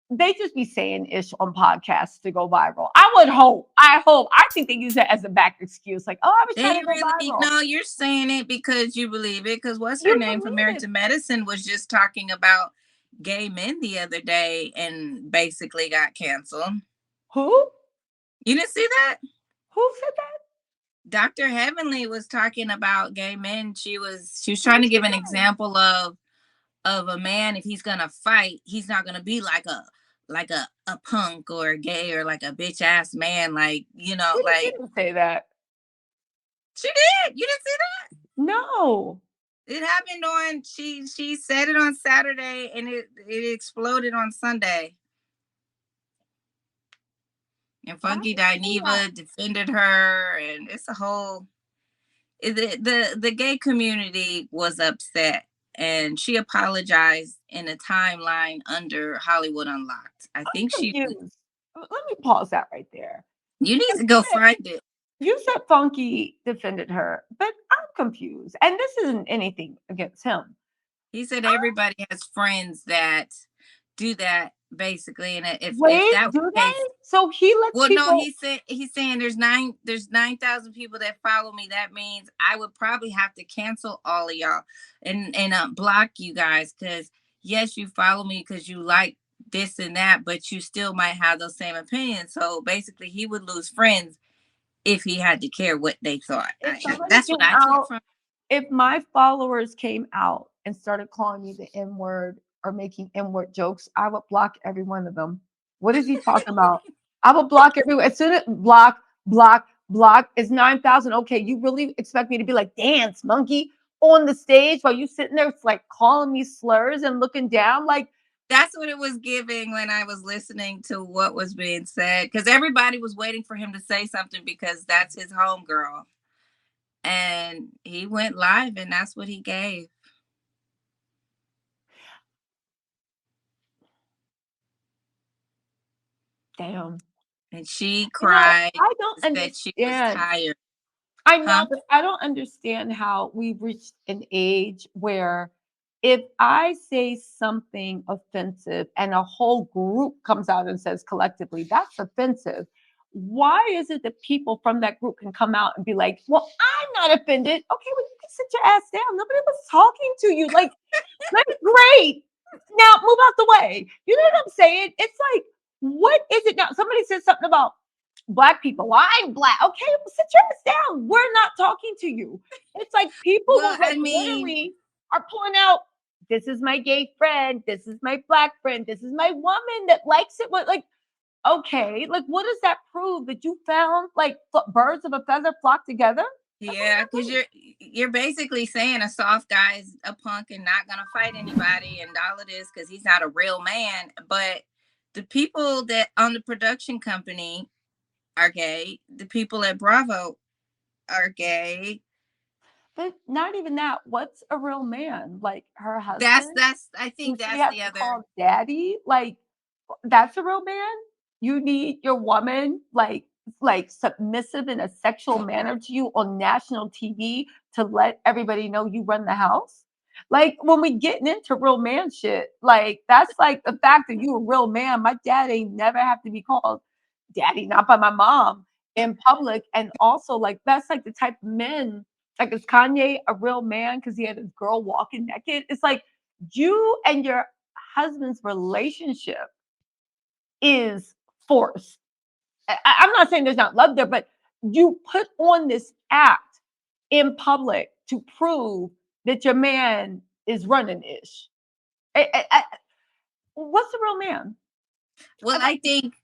they just be saying ish on podcasts to go viral. I think they use that as a back excuse. Like, oh, I was trying They to go really, viral. no, you're saying it because you believe it. Because what's her You name from believe Married it. to Medicine was just talking about gay men the other day and basically got canceled. Who? You didn't see that? Who said that? Dr. Heavenly was talking about gay men. She was What trying is to she give an doing? example of a man. If he's gonna fight, he's not gonna be like a punk or a gay or like a bitch ass man. Like, She like, didn't say that. she did. You didn't see that? No. It happened on she said it on Saturday and it exploded on Sunday. And Why Funky would she do that? Dineva defended her, and it's a whole the gay community was upset, and she apologized in a timeline under Hollywood Unlocked. I think I'm she confused. Let me pause that right there. You need Because to go find it. you said Funky defended her, but I'm confused. And this isn't anything against him. He said everybody has friends that do that basically, and if Wait, that was do the case. they? So he lets Well, no, people. he's saying there's 9,000 people that follow me. That means I would probably have to cancel all of y'all and block you guys because yes, you follow me because you like this and that, but you still might have those same opinions. So basically, he would lose friends if he had to care what they thought. If somebody That's came what I took out, from. if my followers came out and started calling me the N word or making N word jokes, I would block every one of them. What is he talking about? I would block everyone. As soon as block is 9,000. Okay, you really expect me to be like dance monkey on the stage while you sitting there like calling me slurs and looking down? Like, That's what it was giving when I was listening to what was being said because everybody was waiting for him to say something because that's his homegirl. And he went live and that's what he gave. Damn. And she You know, cried, I don't said she was understand. tired. I know, Huh? but I don't understand how we've reached an age where if I say something offensive and a whole group comes out and says collectively, that's offensive. Why is it that people from that group can come out and be like, well, I'm not offended? Okay, well, you can sit your ass down. Nobody was talking to you. Like, great. Now move out the way. You know what I'm saying? It's like, what is it now? Somebody said something about Black people. Well, I'm Black. Okay, well, sit your ass down. We're not talking to you. It's like people Well, will I like mean, literally are pulling out. This is my gay friend. This is my Black friend. This is my woman that likes it. But like, okay, like, what does that prove? That you found like birds of a feather flock together? Like, what yeah, does because that mean? you're basically saying a soft guy's a punk and not gonna fight anybody and all of this because he's not a real man. But the people that on the production company are gay. The people at Bravo are gay. But not even that. What's a real man? Like her That's husband, that's I who think she that's has the to other. call daddy? Like that's a real man? You need your woman like submissive in a sexual manner to you on national TV to let everybody know you run the house? Like when we getting into real man shit, like that's like the fact that you a real man. My dad ain't never have to be called daddy, not by my mom in public. And also like that's like the type of men, like is Kanye a real man because he had his girl walking naked? It's like you and your husband's relationship is forced. I'm not saying there's not love there, but you put on this act in public to prove that your man is running ish. What's a real man? Well, I think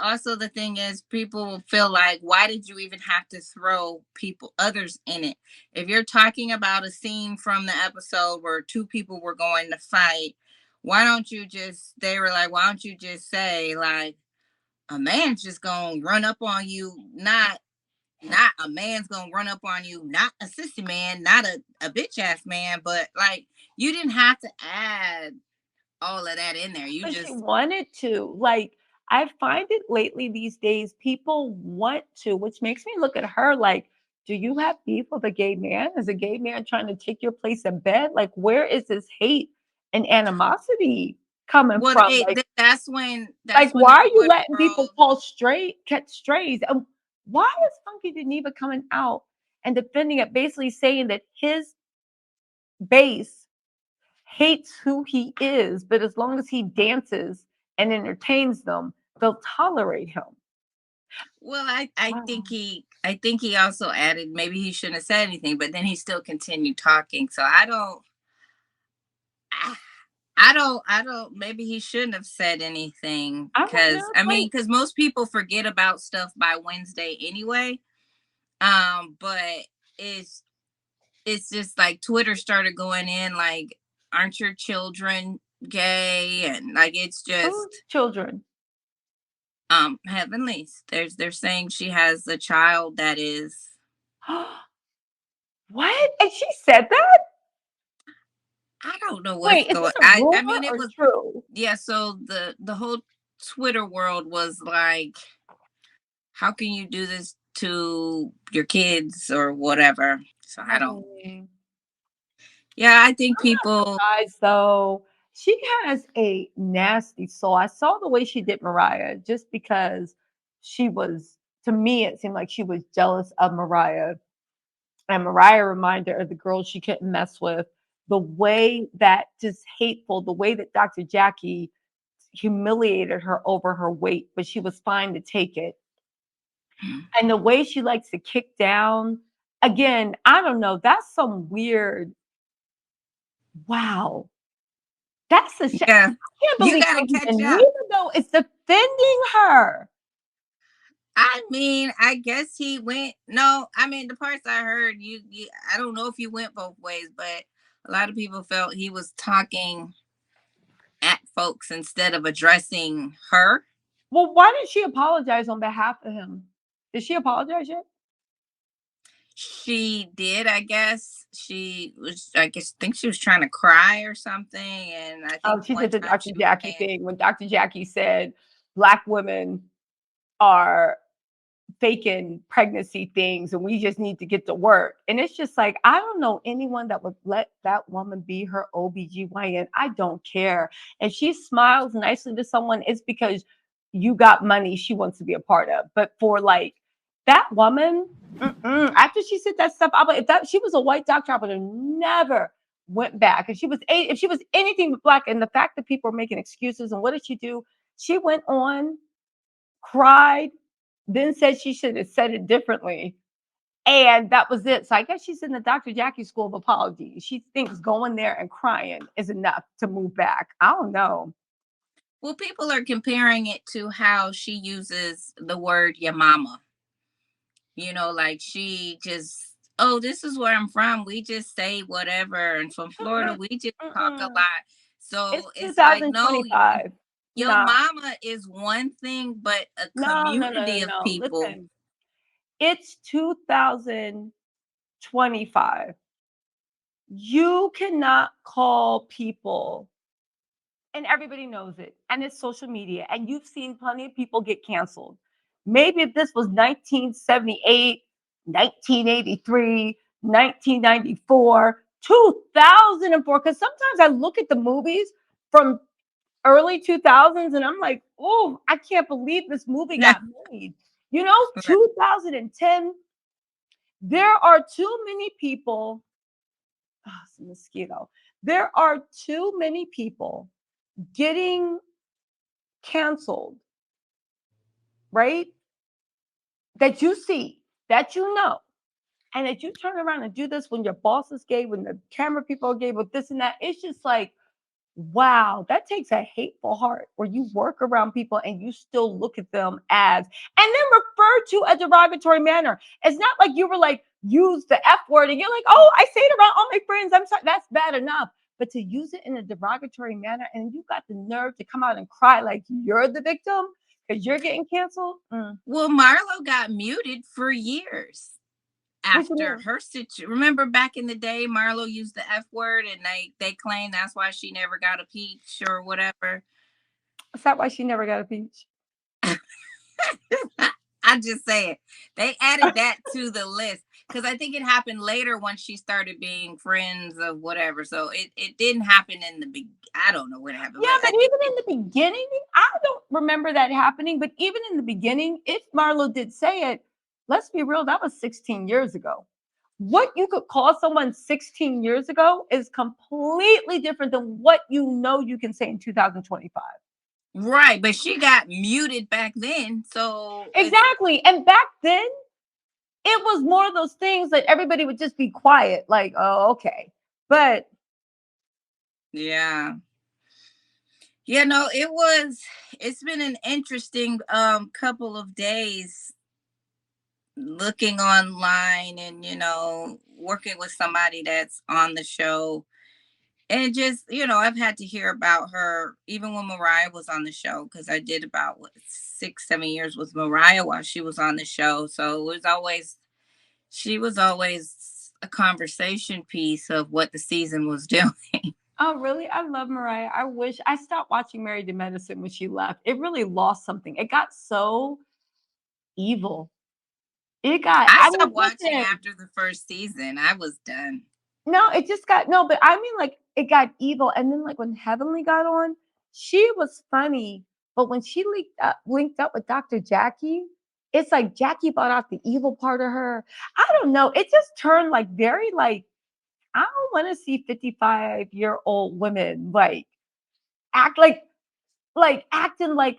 also the thing is people will feel like why did you even have to throw people others in it? If you're talking about a scene from the episode where two people were going to fight, why don't you just they were like, why don't you just say like a man's just gonna run up on you, not a man's gonna run up on you, not a sissy man, not a bitch ass man, but like you didn't have to add all of that in there. You But she just wanted to. Like, I find it lately these days, people want to, which makes me look at her like, do you have beef with a gay man? Is a gay man trying to take your place in bed? Like, where is this hate and animosity coming well, from? Like, that's when why the are you Twitter letting people world. fall straight, catch strays? And why is Funky Geneva coming out and defending it, basically saying that his base hates who he is, but as long as he dances and entertains them, they'll tolerate him. Well, I think Wow. he also added maybe he shouldn't have said anything, but then he still continued talking. So I, I don't. Maybe he shouldn't have said anything I don't because know. I Like, mean, because most people forget about stuff by Wednesday anyway. But it's it's just like Twitter started going in like, aren't your children gay? And like it's whose just children? Heavenly's. They're saying she has a child that is. What? And she said that? I don't know what's Wait, is going. this a I rumor mean it or was true? yeah. So the whole Twitter world was like, how can you do this to your kids or whatever? So I don't. Heavenly. Yeah, I think I'm not people. surprised though. She has a nasty soul. I saw the way she did Mariah just because she was, to me, it seemed like she was jealous of Mariah. And Mariah reminded her of the girls she couldn't mess with. The way that just hateful, the way that Dr. Jackie humiliated her over her weight, but she was fine to take it. And the way she likes to kick down, again, I don't know. That's some weird, wow. That's a shame. Yeah, I can't you believe got to Funky catch up. Geneva though is defending her. I mean, I guess he went. No, I mean the parts I heard, I don't know if you went both ways, but a lot of people felt he was talking at folks instead of addressing her. Well, why did she apologize on behalf of him? Did she apologize yet? She did, I guess. She was, I guess, think she was trying to cry or something, and I think Oh, she one did the time Dr. she was Jackie saying, thing when Dr. Jackie said, Black women are faking pregnancy things and we just need to get to work. And it's just like, I don't know anyone that would let that woman be her OBGYN. I don't care. If she smiles nicely to someone, it's because you got money she wants to be a part of. But for like that woman, after she said that stuff, if that she was a white doctor, I would have never went back. If she was anything but black, and the fact that people are making excuses, and what did she do? She went on, cried, then said she should have said it differently. And that was it. So I guess she's in the Dr. Jackie School of Apology. She thinks going there and crying is enough to move back. I don't know. Well, people are comparing it to how she uses the word your mama. Like she just, oh, this is where I'm from. We just say whatever. And from Florida, Mm-mm, we just talk a mm-mm. lot. It's So it's like, no, 2025. your Nah, mama is one thing, but a no, no, no, no, community of no. people. Listen, it's 2025. You cannot call people, and everybody knows it, and it's social media, and you've seen plenty of people get canceled. Maybe if this was 1978, 1983, 1994, 2004, because sometimes I look at the movies from early 2000s and I'm like, oh, I can't believe this movie got made. 2010, there are too many people. Oh, it's a mosquito. There are too many people getting canceled, right? That you see, that you know, and that you turn around and do this when your boss is gay, when the camera people are gay, with this and that. It's just like, wow, that takes a hateful heart where you work around people and you still look at them as, and then refer to a derogatory manner. It's not like you were like, use the F word and you're like, oh, I say it around all my friends. I'm sorry. That's bad enough. But to use it in a derogatory manner and you got the nerve to come out and cry like you're the victim because you're getting canceled. Well, Marlo got muted for years What you after mean? her situation. Remember back in the day, Marlo used the F word and they claimed that's why she never got a peach or whatever. Is that why she never got a peach? I just say it. They added that to the list because I think it happened later once she started being friends of whatever. So it didn't happen in the big. I don't know when it happened, Yeah, but but even in the beginning, I don't remember that happening. But even in the beginning, if Marlo did say it, let's be real, that was 16 years ago. What you could call someone 16 years ago is completely different than what you can say in 2025. right. But she got muted back then, so it's Exactly. And back then, it was more of those things that everybody would just be quiet, like, oh, okay. But yeah. Yeah, no, it's been an interesting couple of days looking online and working with somebody that's on the show. And just, I've had to hear about her even when Mariah was on the show, because I did about what 6, 7 years with Mariah while she was on the show. So she was always a conversation piece of what the season was doing. oh, really? I love Mariah. I wish I stopped watching Married to Medicine when she left. It really lost something. It got so evil. I I mean, stopped watching listen, after the first season. I was done. no, it just got, no, but I mean, like, it got evil. And then, like, when Heavenly got on, she was funny. But when she linked up with Dr. Jackie, it's like Jackie brought out the evil part of her. I don't know. It just turned like very, like, I don't want to see 55-year-old women like act like acting like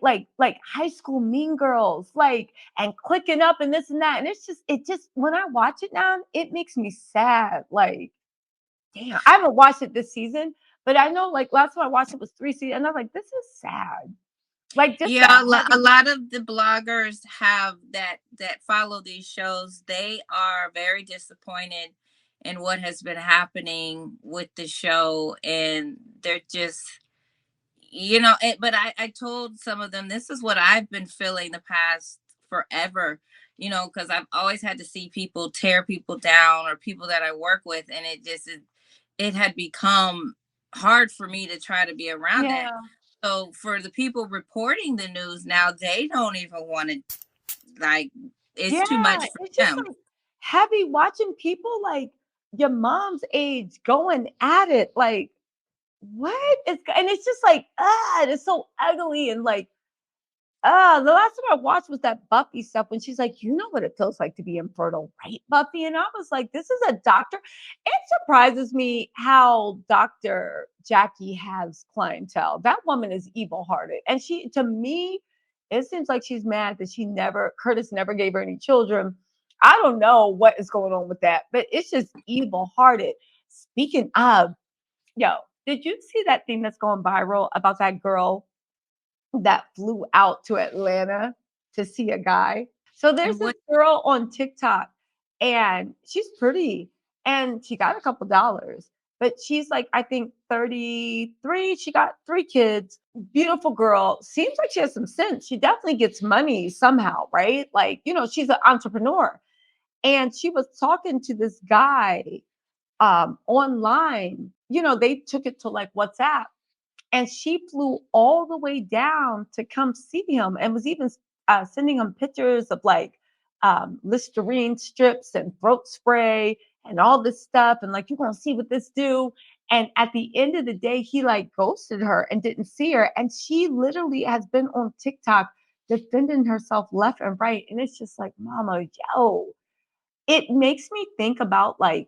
high school mean girls, like, and clicking up and this and that. And it just when I watch it now, it makes me sad. Like, damn, I haven't watched it this season, but I know like last time I watched it was 3 seasons, and I'm like, this is sad. Like just Yeah, that a heavy. lot of the bloggers have that follow these shows. They are very disappointed in what has been happening with the show, and they're just, but I told some of them this is what I've been feeling the past forever, because I've always had to see people tear people down or people that I work with, and it had become hard for me to try to be around that. Yeah. So for the people reporting the news now, they don't even want to, like, it's too Yeah, much for it's just them. like heavy watching people like your mom's age going at it. Like, what is, and it's just like, it's so ugly and like, the last time I watched was that Buffy stuff when she's like, you know what it feels like to be infertile, right, Buffy? And I was like, this is a doctor. It surprises me how Dr. Jackie has clientele. That woman is evil hearted. And she, to me, it seems like she's mad that Curtis never gave her any children. I don't know what is going on with that, but it's just evil hearted. Speaking of, yo, did you see that thing that's going viral about that girl that flew out to Atlanta to see a guy? So there's And this what girl on TikTok and she's pretty and she got a couple dollars, but she's like, I think 33. She got 3 kids. Beautiful girl. Seems like she has some sense. She definitely gets money somehow, right? Like, she's an entrepreneur. And she was talking to this guy online. They took it to like WhatsApp and she flew all the way down to come see him and was even sending him pictures of like Listerine strips and throat spray and all this stuff. And like, you're going to see what this do. And at the end of the day, he like ghosted her and didn't see her. And she literally has been on TikTok defending herself left and right. And it's just like, mama, yo, it makes me think about like,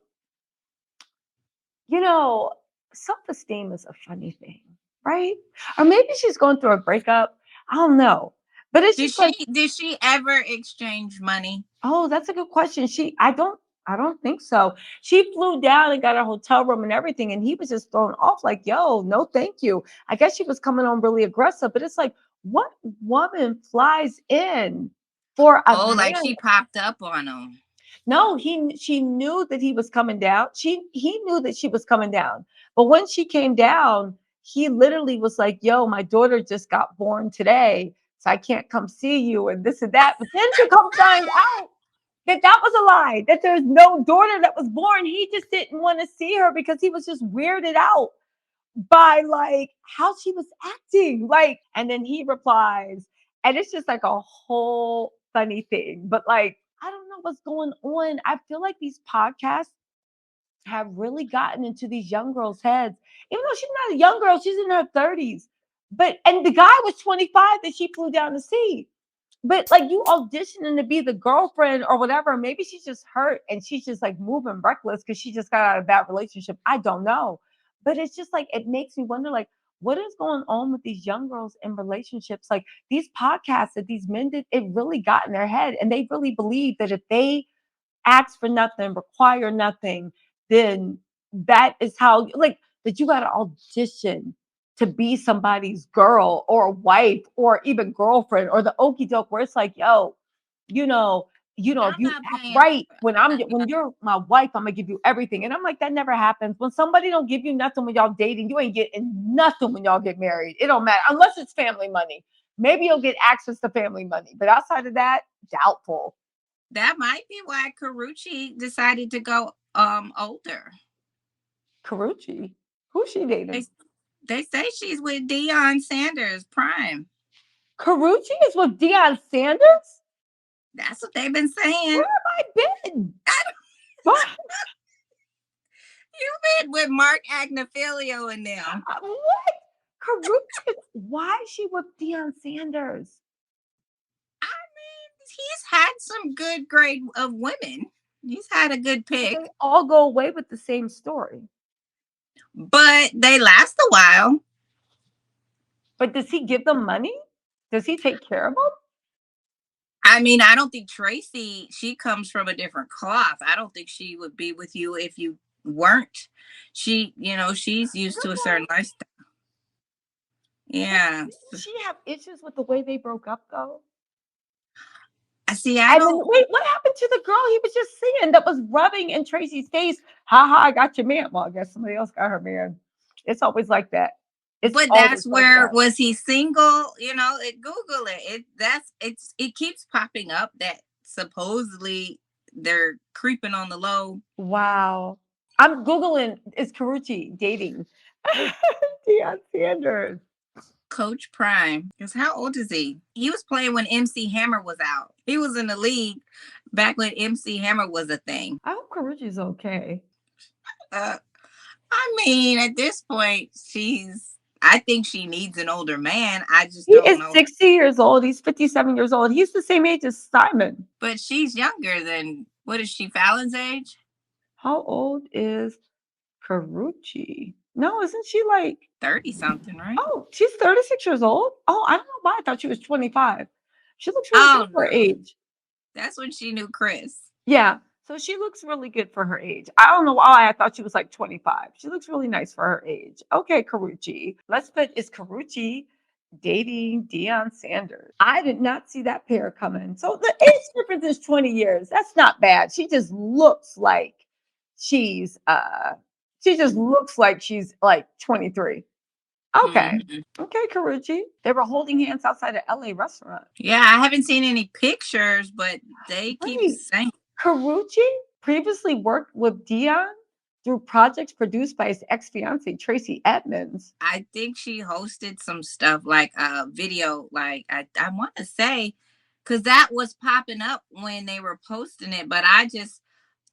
you know, self-esteem is a funny thing, right? Or maybe she's going through a breakup. I don't know. But it's did just she like, did she ever exchange money? oh, that's a good question. I don't think so. She flew down and got a hotel room and everything, and he was just thrown off like, yo, no, thank you. I guess she was coming on really aggressive, but it's like, what woman flies in for a Oh, like man? she popped up on him. No, she knew that he was coming down. He knew that she was coming down. But when she came down, he literally was like, "Yo, my daughter just got born today, so I can't come see you and this and that." But then to come find out that that was a lie, that there's no daughter that was born, he just didn't want to see her because he was just weirded out by like how she was acting. And then he replies, and it's just like a whole funny thing. But like, I don't know what's going on. I feel like these podcasts have really gotten into these young girls' heads, even though she's not a young girl, she's in her 30s. But and the guy was 25 that she flew down to see. But like, you auditioning to be the girlfriend or whatever. Maybe she's just hurt and she's just like moving reckless because she just got out of that relationship. I don't know. But it's just like, it makes me wonder, like, what is going on with these young girls in relationships? Like these podcasts that these men did, it really got in their head. And they really believe that if they ask for nothing, require nothing, then that is how, like, that you got to audition to be somebody's girl or wife or even girlfriend or the okey doke where it's like, yo, you know, if I'm you not act paying right when for you're my wife, I'm gonna give you everything. And I'm like, that never happens. When somebody don't give you nothing when y'all dating, you ain't getting nothing when y'all get married. It don't matter unless it's family money. Maybe you'll get access to family money, but outside of that, doubtful. that might be why Carucci decided to go older. Carucci, who's she dating? They they say she's with Deion Sanders Prime. Carucci is with Deion Sanders? That's what they've been Where saying. have I been? What? You've been with Mark Agnafilio and them. What? Carucci? Why is she with Deion Sanders? I mean, he's had some good grade of women. He's had a good But pick, they all go away with the same story. but they last a while. But does he give them money? Does he take care of them? I mean, I don't think Tracy, she comes from a different cloth. I don't think she would be with you if you weren't. She's used to a certain Really? lifestyle. But Yeah. didn't she have issues with the way they broke up though? I see. I And then don't. wait, what happened to the girl he was just seeing that was rubbing in Tracy's face? Ha ha, I got your man. Well, I guess somebody else got her man. It's always like that. It's But always that's like where that. was he single? Google it. It keeps popping up that supposedly they're creeping on the low. Wow. I'm Googling, is Carucci dating Deion Sanders? Coach Prime. Because how old is he? He was playing when MC Hammer was out. He was in the league back when MC Hammer was a thing. I hope Karuchi's okay. I mean, at this point, I think she needs an older man. I just He don't is know. 60 years old. He's 57 years old. He's the same age as Simon. But she's younger than, what is she, Fallon's age? How old is Karuchi? No, isn't she like 30 something, right? Oh, she's 36 years old? Oh, I don't know why I thought she was 25. She looks really good for her age. That's when she knew Chris. Yeah. So she looks really good for her age. I don't know why I thought she was like 25. She looks really nice for her age. Okay, Karuchi. Let's put, is Karuchi dating Deion Sanders? I did not see that pair coming. So the age difference is 20 years. That's not bad. She just looks like she's like 23. Okay. Okay, Karuchi. They were holding hands outside an LA restaurant. Yeah, I haven't seen any pictures, but they keep saying Karuchi previously worked with Deion through projects produced by his ex-fiancee, Tracy Edmonds. I think she hosted some stuff like a video, like I want to say, because that was popping up when they were posting it, but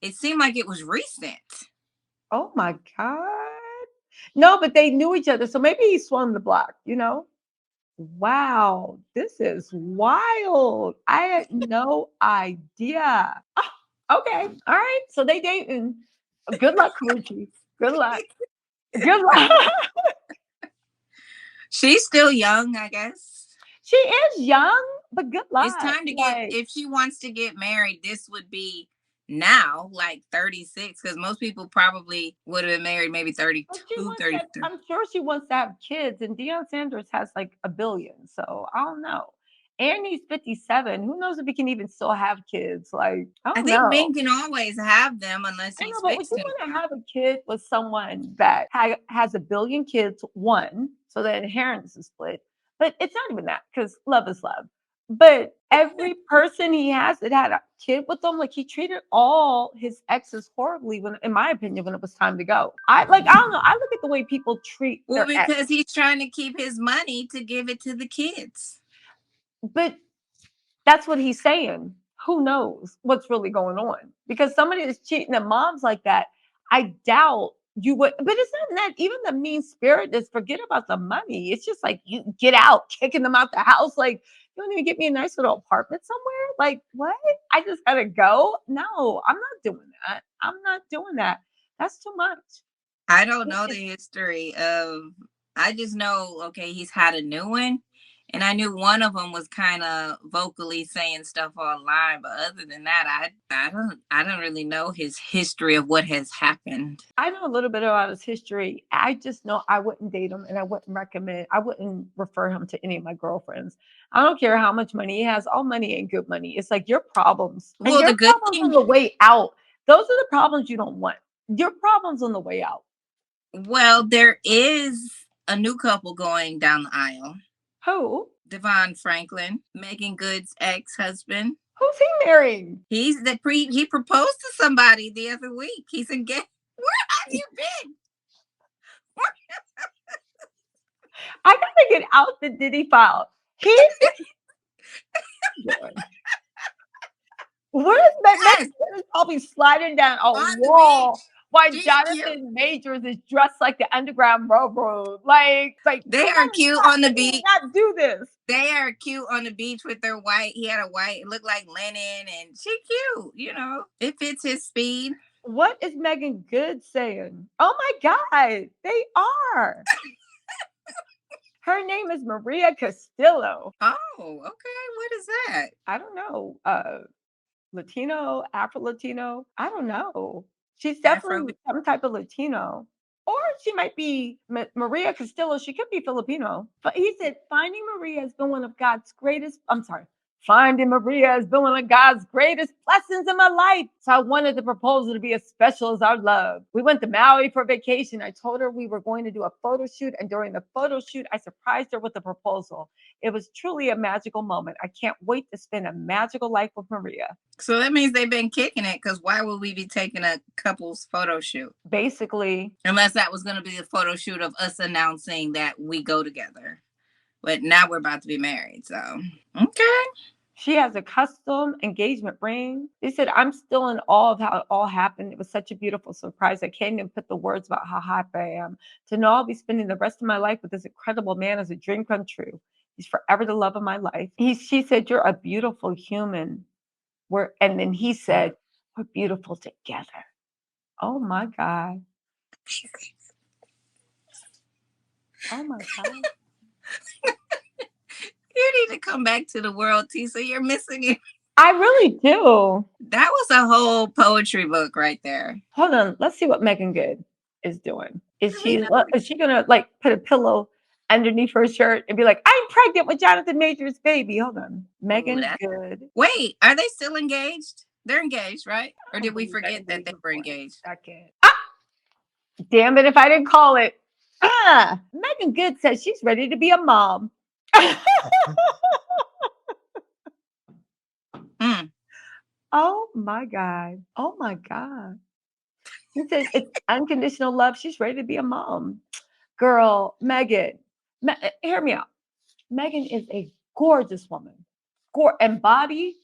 it seemed like it was recent. Oh my God. No, but they knew each other. So maybe he swung the block, you know? Wow, this is wild. I had no idea. Oh, okay. All right. So they dating. Good luck, Karuchi. Good luck. Good luck. She's still young, I guess. She is young, but good luck. It's time to get, if she wants to get married, this would be now, like 36, because most people probably would have been married maybe 32, 33. I'm sure she wants to have kids, and Deion Sanders has like $1 billion, so I don't know. And he's 57. Who knows if he can even still have kids? Like, I don't know. Men can always have them unless he's but would you want to have a kid with someone that has $1 billion kids, one, so the inheritance is split? But it's not even that, because love is love. But every person he has that had a kid with them, like he treated all his exes horribly when, in my opinion, when it was time to go. I don't know. I look at the way people treat their because he's trying to keep his money to give it to the kids. But that's what he's saying. Who knows what's really going on? Because somebody is cheating their moms like that, I doubt you would. But it's not that even the mean spirit is forget about the money. It's just like you get out, kicking them out the house. Like, you don't even get me a nice little apartment somewhere. Like, what? I just gotta go. No, I'm not doing that. I'm not doing that. That's too much. I don't know the history of, I just know, okay, he's had a new one. And I knew one of them was kind of vocally saying stuff online, but other than that, I don't really know his history of what has happened. I know a little bit about his history. I just know I wouldn't date him, and I wouldn't refer him to any of my girlfriends. I don't care how much money he has. All money ain't good money. It's like your problems. And well, your problems on the way out. Those are the problems you don't want. Your problems on the way out. Well, there is a new couple going down the aisle. Who? Devon Franklin, Megan Good's ex-husband. Who's he marrying? He proposed to somebody the other week. He's engaged. Where have you been? I gotta get out the Diddy file. Where's Megan? He's probably sliding down a wall. Why Jonathan Majors is dressed like the Underground Railroad. Like they are cute on the beach. Not do this. They are cute on the beach with their white. He had a white, it looked like linen, and she cute. You know, it fits his speed. What is Megan Good saying? Oh my God, they are. Her name is Maria Castillo. Oh, okay. What is that? I don't know. Latino, Afro-Latino. I don't know. She's definitely some type of Latino. Or she might be Maria Castillo. She could be Filipino. But he said, finding Maria has been one of God's greatest, finding Maria has been one of God's greatest blessings in my life. So I wanted the proposal to be as special as our love. We went to Maui for vacation. I told her we were going to do a photo shoot. And during the photo shoot, I surprised her with the proposal. It was truly a magical moment. I can't wait to spend a magical life with Maria. So that means they've been kicking it, because why would we be taking a couple's photo shoot? Basically. Unless that was going to be a photo shoot of us announcing that we go together. But now we're about to be married, so okay. She has a custom engagement ring. They said, I'm still in awe of how it all happened. It was such a beautiful surprise. I can't even put the words about how happy I am. To know I'll be spending the rest of my life with this incredible man is a dream come true. He's forever the love of my life. She said, you're a beautiful human. And then he said, we're beautiful together. Oh my God. Oh my God. You need to come back to the world, Tisa. You're missing it. I really do. That was a whole poetry book right there. Hold on. Let's see what Megan Good is doing. Is We know. she gonna like put a pillow underneath her shirt and be like, I'm pregnant with Jonathan Major's baby? Hold on. Ooh, Megan that's... Good. Wait, are they still engaged? They're engaged, right? I Or don't did we believe that forget that they engagement were for 1 engaged? second. Ah, damn it if I didn't call it. Megan Good says she's ready to be a mom. Mm. Oh my God. Oh my God. He said it's unconditional love. She's ready to be a mom. Girl, Megan, hear me out. Megan is a gorgeous woman. And body,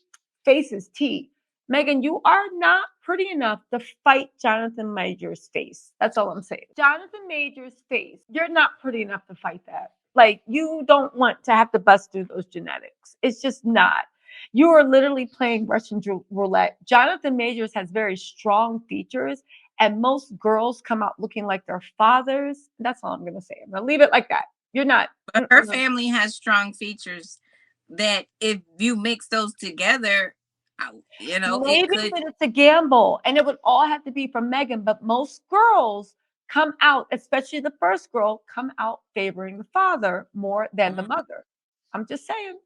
face is T. Megan, you are not pretty enough to fight Jonathan Major's face. That's all I'm saying. Jonathan Major's face, you're not pretty enough to fight that. Like, you don't want to have to bust through those genetics. It's just not. You are literally playing Russian roulette. Jonathan Majors has very strong features, and most girls come out looking like their fathers. That's all I'm going to say. I'm going to leave it like that. You're not. But her family has strong features that if you mix those together, it Maybe, could. but it's a gamble, and it would all have to be from Megan. But most girls come out, especially the first girl, come out favoring the father more than the Mhm. mother. I'm just saying.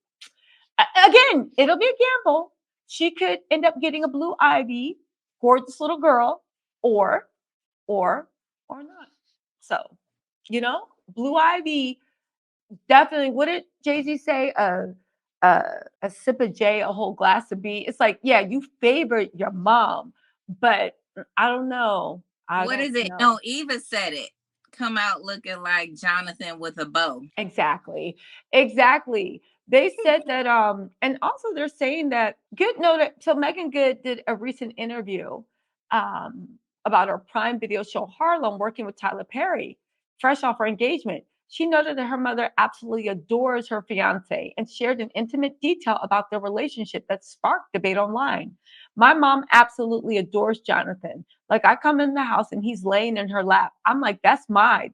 Again, it'll be a gamble. She could end up getting a blue ivy, gorgeous little girl, or, or, or not. So, blue ivy definitely. What did Jay Z say? A sip of J, a whole glass of B. It's like, yeah, you favored your mom, but I don't know. I What don't is it? know. No, Eva said it. Come out looking like Jonathan with a bow. Exactly. Exactly. They said that and also they're saying that Good noted so Megan Good did a recent interview um about her Prime Video show Harlem working with Tyler Perry, fresh off her engagement. She noted that her mother absolutely adores her fiance and shared an intimate detail about their relationship that sparked debate online. My mom absolutely adores Jonathan. Like, I come in the house and he's laying in her lap. I'm like, that's my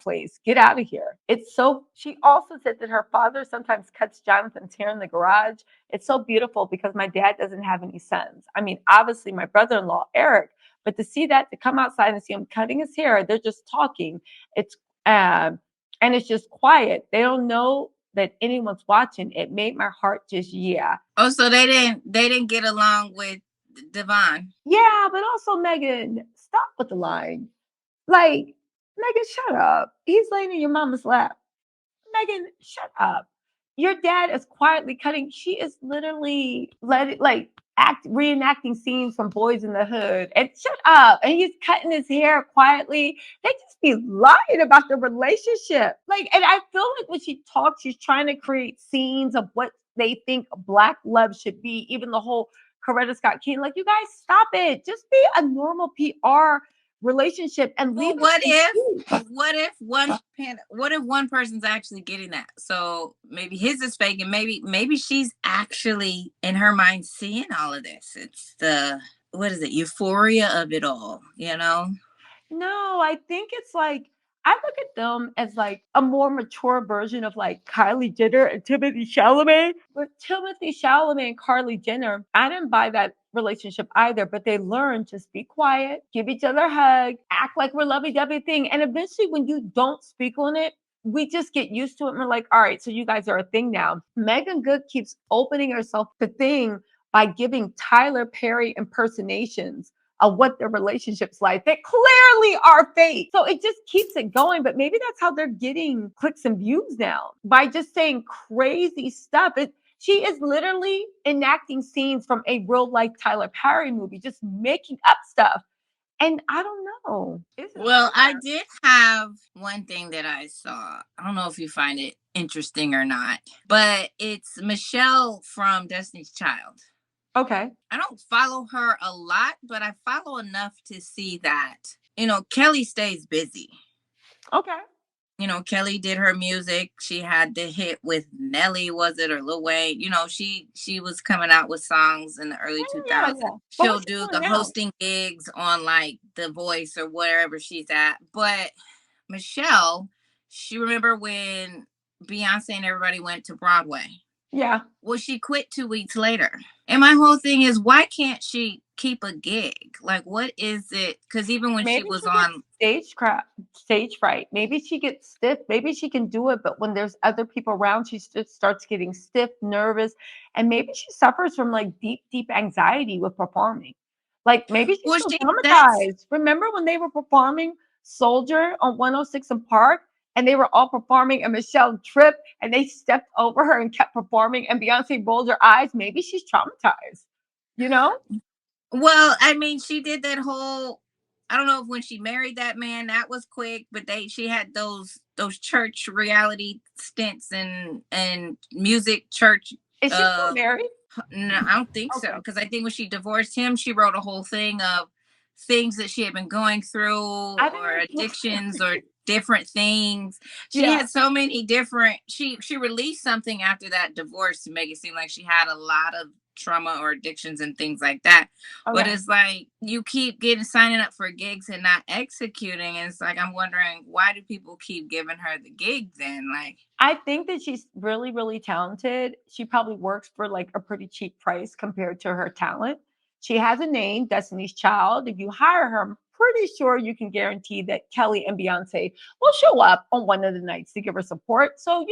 place. Get out of here. It's so she also said that her father sometimes cuts Jonathan's hair in the garage. It's so beautiful because my dad doesn't have any sons. I mean, obviously my brother-in-law, Eric, but to see that, to come outside and see him cutting his hair, they're just talking. It's and it's just quiet. They don't know that anyone's watching. It made my heart just yeah. Oh, so they didn't get along with Devon. Yeah, but also Megan, stop with the lying. Like, Megan, shut up. He's laying in your mama's lap. Megan, shut up. Your dad is quietly cutting. She is literally reenacting scenes from Boys in the Hood. And shut up. And he's cutting his hair quietly. They just be lying about the relationship. Like, and I feel like when she talks, she's trying to create scenes of what they think black love should be. Even the whole Coretta Scott King. Like, you guys stop it. Just be a normal PR relationship and leave Well, it in peace. what if one person's actually getting that? So maybe his is fake, and maybe she's actually in her mind seeing all of this. It's the what is it? Euphoria of it all. No, I think it's like I look at them as like a more mature version of like Kylie Jenner and Timothy Chalamet. But Timothy Chalamet and Kylie Jenner, I didn't buy that relationship either, but they learned just be quiet, give each other a hug, act like we're lovey-dovey thing. And eventually when you don't speak on it, we just get used to it and we're like, all right, so you guys are a thing now. Megan Good keeps opening herself to thing by giving Tyler Perry impersonations of what their relationship's like that clearly are fake. So it just keeps it going. But maybe that's how they're getting clicks and views now by just saying crazy stuff. She is literally enacting scenes from a real life Tyler Perry movie, just making up stuff. And I don't know. Is it Well, I fair? did have one thing that I saw. I don't know if you find it interesting or not, but it's Michelle from Destiny's Child. Okay. I don't follow her a lot, but I follow enough to see that, Kelly stays busy. Okay. Kelly did her music. She had the hit with Nelly, was it, or Lil Wayne? She was coming out with songs in the early Yeah, 2000s. yeah. But She'll what's she do doing the now? hosting gigs on like The Voice or wherever she's at. But Michelle, she remember when Beyonce and everybody went to Broadway. Yeah. Well, she quit 2 weeks later. And my whole thing is, why can't she keep a gig? Like, what is it? Because even when she Maybe was she gets on, stage fright. Maybe she gets stiff. Maybe she can do it, but when there's other people around, she just starts getting stiff, nervous, and maybe she suffers from like deep, deep anxiety with performing. Like maybe she's well, so she said, traumatized. Remember when they were performing Soldier on 106 in Park, and they were all performing, and Michelle tripped, and they stepped over her and kept performing, and Beyonce rolled her eyes. Maybe she's traumatized. You know? well, I mean, she did that whole. I don't know if when she married that man that was quick, but she had those church reality stints and music church. Is she still Uh, married? no, I don't think so. Okay. Because I think when she divorced him, she wrote a whole thing of things that she had been going through I think or it's addictions or different things. She yeah. had so many different she released something after that divorce to make it seem like she had a lot of trauma or addictions and things like that. But Okay. it's like you keep getting signing up for gigs and not executing. And it's like I'm wondering, why do people keep giving her the gig then? Like, I think that she's really, really talented. She probably works for like a pretty cheap price compared to her talent. She has a name, Destiny's Child. If you hire her, I'm pretty sure you can guarantee that Kelly and Beyonce will show up on one of the nights to give her support. So,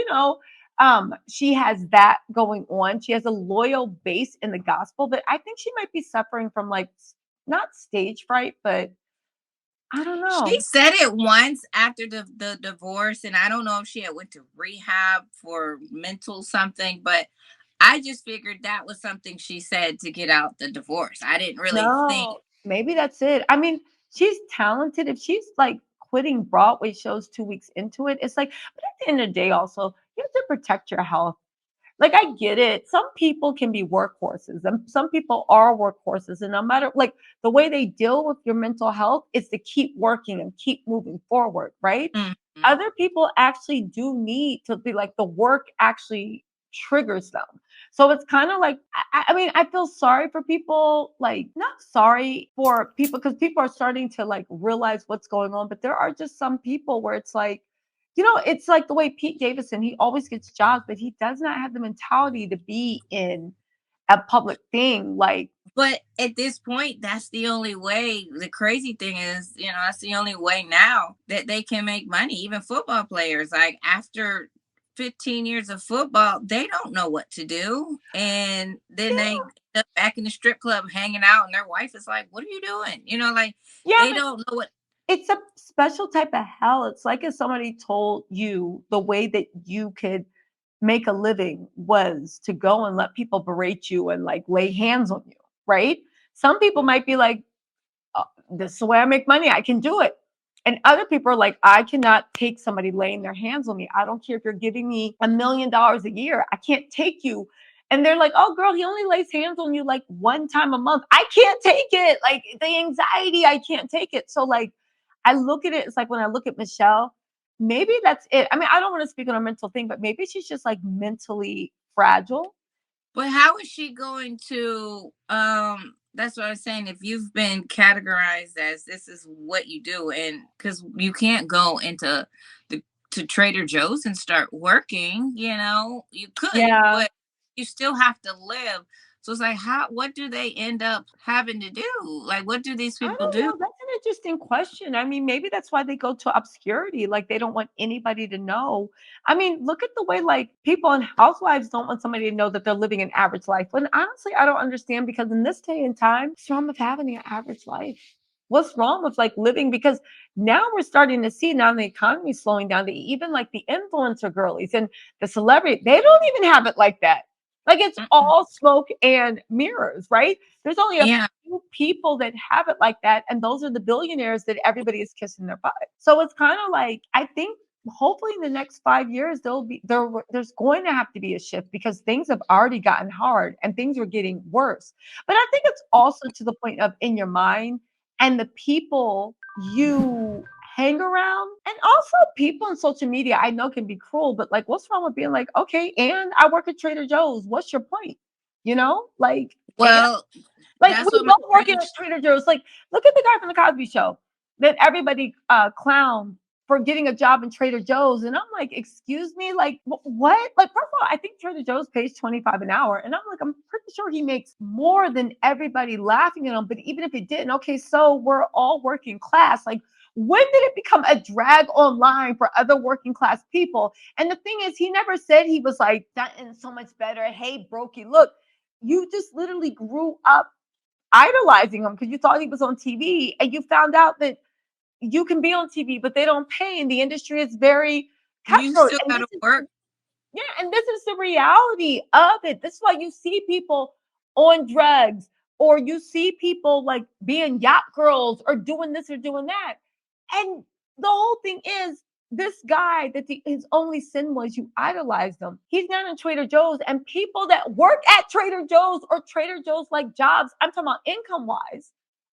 she has that going on. She has a loyal base in the gospel, but I think she might be suffering from like not stage fright, but I don't she know. said it once after the divorce, and I don't know if she had went to rehab for mental something, but I just figured that was something she said to get out the divorce. I didn't really think. No, maybe that's it. I mean, she's talented. If she's like quitting Broadway shows 2 weeks into it, it's like, but at the end of the day, also, you have to protect your health. Like, I get it. Some people can be workhorses, and some people are workhorses. And no matter like the way they deal with your mental health is to keep working and keep moving forward, right? Mhm. Other people actually do need to be like the work actually triggers them. So it's kind of like I mean, I feel sorry for people, like not sorry for people because people are starting to like realize what's going on, but there are just some people where it's like, it's like the way Pete Davidson, he always gets jobs, but he does not have the mentality to be in a public thing. Like, But at this point, that's the only way. The crazy thing is, that's the only way now that they can make money. Even football players, like after 15 years of football, they don't know what to do. And then they yeah, end up back in the strip club hanging out, and their wife is like, "What are you doing?" Like yeah, they but don't know what. it's a special type of hell. It's like if somebody told you the way that you could make a living was to go and let people berate you and like lay hands on you, right? Some people might be like, this is the way I make money. I can do it. And other people are like, I cannot take somebody laying their hands on me. I don't care if you're giving me $1 million a year. I can't take you. And they're like, oh, girl, he only lays hands on you like one time a month. I can't take it. Like the anxiety, I can't take it. So, like, I look at it, it's like when I look at Michelle, maybe that's it. I mean, I don't want to speak on a mental thing, but maybe she's just like mentally fragile. But how is she going to that's what I was saying. If you've been categorized as this is what you do, and because you can't go into the to Trader Joe's and start working, you could, Yeah. but you still have to live. So it's like, what do they end up having to do? Like, what do these I people don't do? know. That's an interesting question. I mean, maybe that's why they go to obscurity. Like they don't want anybody to know. I mean, look at the way like people in housewives don't want somebody to know that they're living an average life. And honestly, I don't understand because in this day and time, what's wrong with having an average life? What's wrong with like living? Because now we're starting to see now the economy slowing down. That even like the influencer girlies and the celebrity, they don't even have it like that. Like it's Mm-mm. all smoke and mirrors, right? There's only a Yeah. few people that have it like that, and those are the billionaires that everybody is kissing their butt. So it's kind of like I think hopefully in the next 5 years there's going to have to be a shift because things have already gotten hard and things are getting worse. But I think it's also to the point of in your mind and the people you hang around, and also people on social media I know can be cruel, but like what's wrong with being like, okay, and I work at Trader Joe's, what's your point? Like, and Well, like that's we what my both working friend. at Trader Joe's. Like, look at the guy from the Cosby Show that everybody clowned for getting a job in Trader Joe's, and I'm like, excuse me, like what? Like, first of all, I think Trader Joe's pays 25 an hour, and I'm like, I'm pretty sure he makes more than everybody laughing at him. But even if he didn't, okay, so we're all working class. Like, when did it become a drag online for other working class people? And the thing is, he never said he was like done so much better. Hey, Brokey, look, you just literally grew up idolizing him because you thought he was on TV and you found out that you can be on TV, but they don't pay. And the industry is very You cutthroat. still And got this to is, work. yeah, and this is the reality of it. This is why you see people on drugs, or you see people like being yacht girls or doing this or doing that. And the whole thing is, this guy that his only sin was you idolized him. He's not in Trader Joe's, and people that work at Trader Joe's or Trader Joe's like jobs, I'm talking about income wise,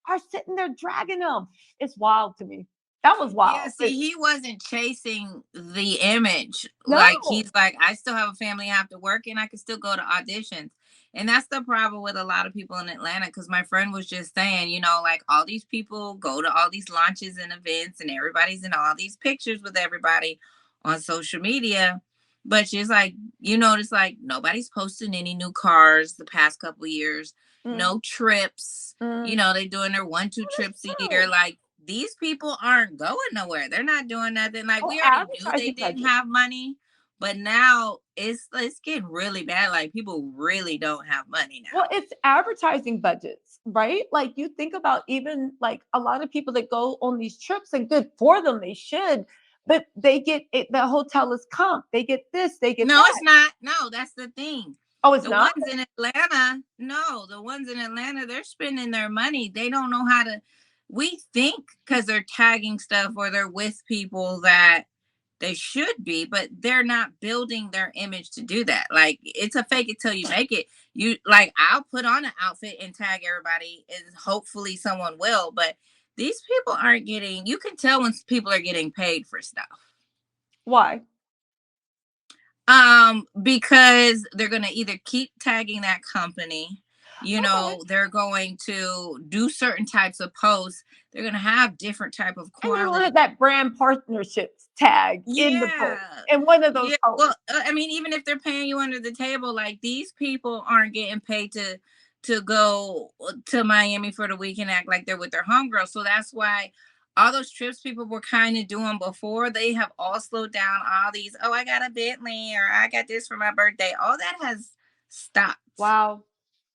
are sitting there dragging him. It's wild to me. That was Yeah, wild. see, he wasn't chasing the image. Like No. he's like, I still have a family, I have to work, and I can still go to auditions. And that's the problem with a lot of people in Atlanta. Because my friend was just saying, like all these people go to all these launches and events, and everybody's in all these pictures with everybody on social media. But she's like, it's like nobody's posting any new cars the past couple years, Mm, no trips. mm. They doing their one, two Oh, that's trips a year. true. Like these people aren't going nowhere. They're not doing nothing. Like Oh, we already knew they advertising didn't budget. have money, but now it's getting really bad. Like people really don't have money Well, now. it's advertising budgets, right? Like you think about even like a lot of people that go on these trips, and good for them, they should, but they get it, the hotel is comp. They get this, they get No, that. it's not. No, that's the thing. Oh, it's The not? ones in Atlanta, no, the ones in Atlanta, they're spending their money. They don't know how to. We think because they're tagging stuff or they're with people that they should be, but they're not building their image to do that. Like it's a fake it till you make it. You like I'll put on an outfit and tag everybody, and hopefully someone will. But these people aren't getting. You can tell when people are getting paid for stuff. Why? Because they're gonna either keep tagging that company, Okay. they're going to do certain types of posts. They're gonna have different type of And they quality. wanted that brand partnerships tag in the post, Yeah. in one of those Yeah. posts. Well, I mean, even if they're paying you under the table, like these people aren't getting paid to go to Miami for the week and act like they're with their homegirls. So that's why all those trips people were kind of doing before, they have all slowed down. All these, oh, I got a Bentley or I got this for my birthday. All that has stopped. Wow.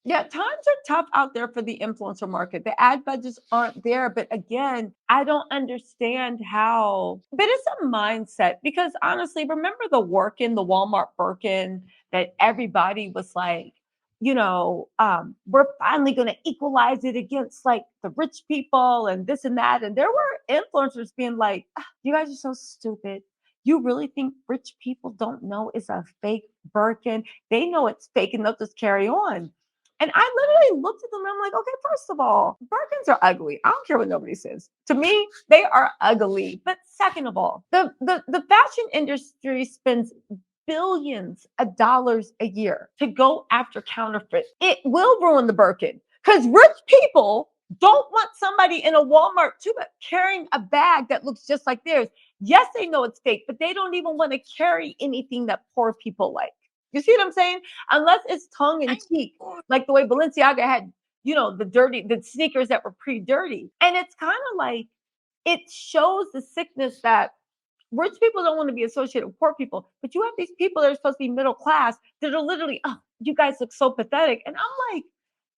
Yeah, times are tough out there for the influencer market. The ad budgets aren't there. But again, I don't understand how, but it's a mindset because honestly, remember the Walmart Birkin that everybody was like, we're finally going to equalize it against like the rich people and this and that. And there were influencers being like, "Ah, you guys are so stupid. You really think rich people don't know it's a fake Birkin? They know it's fake and they'll just carry on." And I literally looked at them and I'm like, okay, first of all, Birkins are ugly. I don't care what nobody says. To me, they are ugly. But second of all, the fashion industry spends billions of dollars a year to go after counterfeit. It will ruin the Birkin because rich people don't want somebody in a Walmart tube carrying a bag that looks just like theirs. Yes, they know it's fake, but they don't even want to carry anything that poor people like. You see what I'm saying? Unless it's tongue in I, cheek, like the way Balenciaga had, the sneakers that were pretty dirty. And it's kind of like it shows the sickness that rich people don't want to be associated with poor people, but you have these people that are supposed to be middle class that are literally, oh, you guys look so pathetic. And I'm like,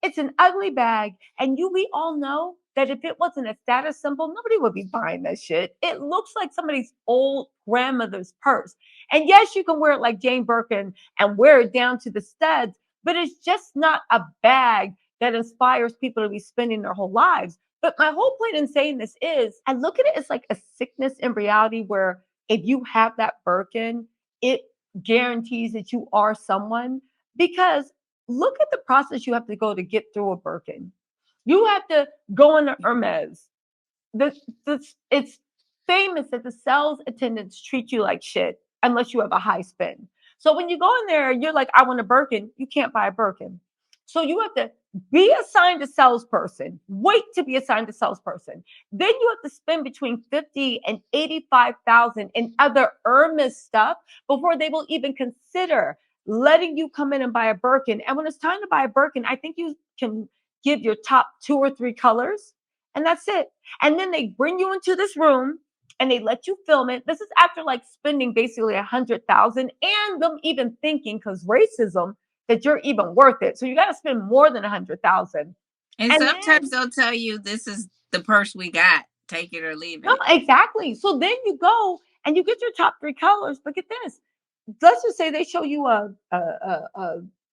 it's an ugly bag. And we all know that if it wasn't a status symbol, nobody would be buying that shit. It looks like somebody's old grandmother's purse. And yes, you can wear it like Jane Birkin and wear it down to the studs, but it's just not a bag that inspires people to be spending their whole lives. But my whole point in saying this is I look at it as like a sickness in reality where if you have that Birkin, it guarantees that you are someone because look at the process you have to go to get through a Birkin. You have to go into Hermes. It's famous that the sales attendants treat you like shit unless you have a high spend. So when you go in there, you're like, I want a Birkin. You can't buy a Birkin. So you have to be assigned a salesperson. Wait to be assigned a salesperson. Then you have to spend between 50 and 85,000 in other Hermes stuff before they will even consider letting you come in and buy a Birkin. And when it's time to buy a Birkin, I think you can give your top 2 or 3 colors, and that's it. And then they bring you into this room and they let you film it. This is after like spending basically 100,000 and them even thinking because racism that you're even worth it. So you got to spend more than 100,000. And And sometimes then they'll tell you this is the purse we got. Take it or leave no, it. exactly. So then you go and you get your top 3 colors. But get this. Let's just say they show you a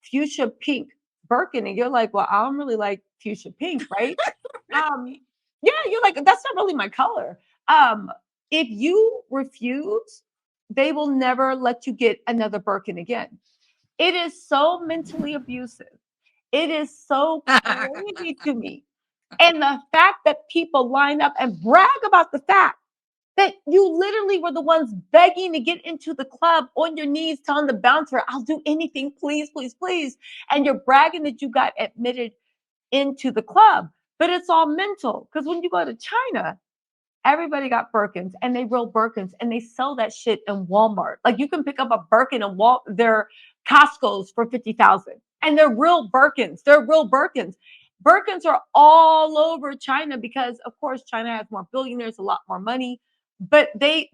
fuchsia pink Birkin, and you're like, well, I don't really like fuchsia pink, right? Um, yeah, you're like, that's not really my color. Um, if you refuse, they will never let you get another Birkin again. It is so mentally abusive. It is so crazy to me. And the fact that people line up and brag about the fact that you literally were the ones begging to get into the club on your knees, telling the bouncer, I'll do anything, please, please, please. And you're bragging that you got admitted into the club. But it's all mental. Because when you go to China, everybody got Birkins and they real Birkins and they sell that shit in Walmart. Like you can pick up a Birkin and their Costco's for 50,000 and they're real Birkins. They're real Birkins. Birkins are all over China because of course China has more billionaires, a lot more money, but they're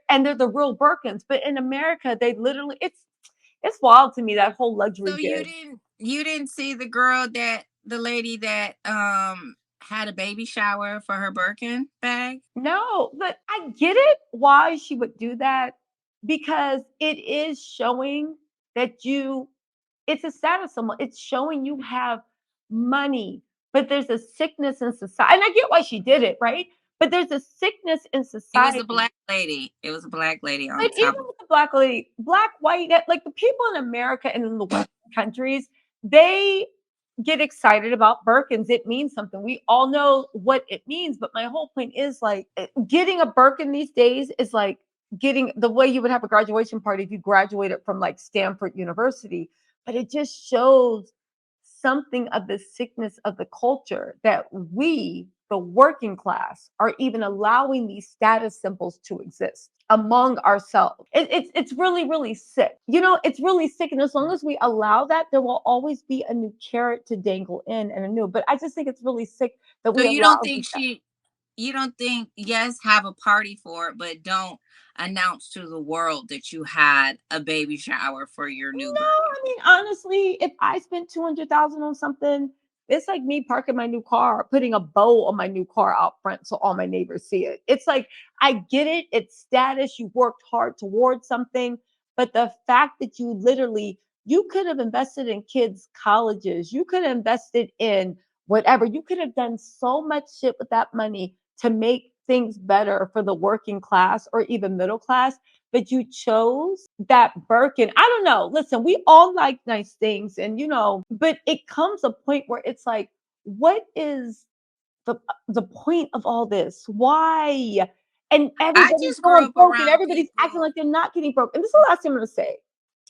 the real Birkins. But in America, they literally it's wild to me that whole luxury So good. you didn't see the lady that had a baby shower for her Birkin bag? No, but I get it why she would do that because it is showing that it's a status symbol. It's showing you have money, but there's a sickness in society. And I get why she did it, right? But there's a sickness in It was a society. black lady. It was a black lady on But even top of with the black lady, black, white, like the people in America and in the Western countries, they get excited about Birkins. It means something. We all know what it means. But my whole point is like getting a Birkin these days is like getting the way you would have a graduation party if you graduated from like Stanford University. But it just shows something of the sickness of the culture that we, the working class, are even allowing these status symbols to exist among ourselves. It's really, really sick. It's really sick. And as long as we allow that, there will always be a new carrot to dangle in and a new. But I just think it's really sick that So we allow these. you don't think, yes, have a party for it, but don't announce to the world that you had a baby shower for your new No, Birkin. I mean, honestly, if I spent 200,000 on something, it's like me parking my new car, putting a bow on my new car out front so all my neighbors see it. It's like, I get it. It's status. You worked hard towards something. But the fact that you could have invested in kids' colleges, you could have invested in whatever, you could have done so much shit with that money to make things better for the working class or even middle class, but you chose that Birkin. I don't know. Listen, we all like nice things, and but it comes a point where it's like, what is the the point of all this? Why? And I everybody's just grew going up broke, and around everybody's acting people. like they're not getting broke. And this is the last thing I'm gonna say.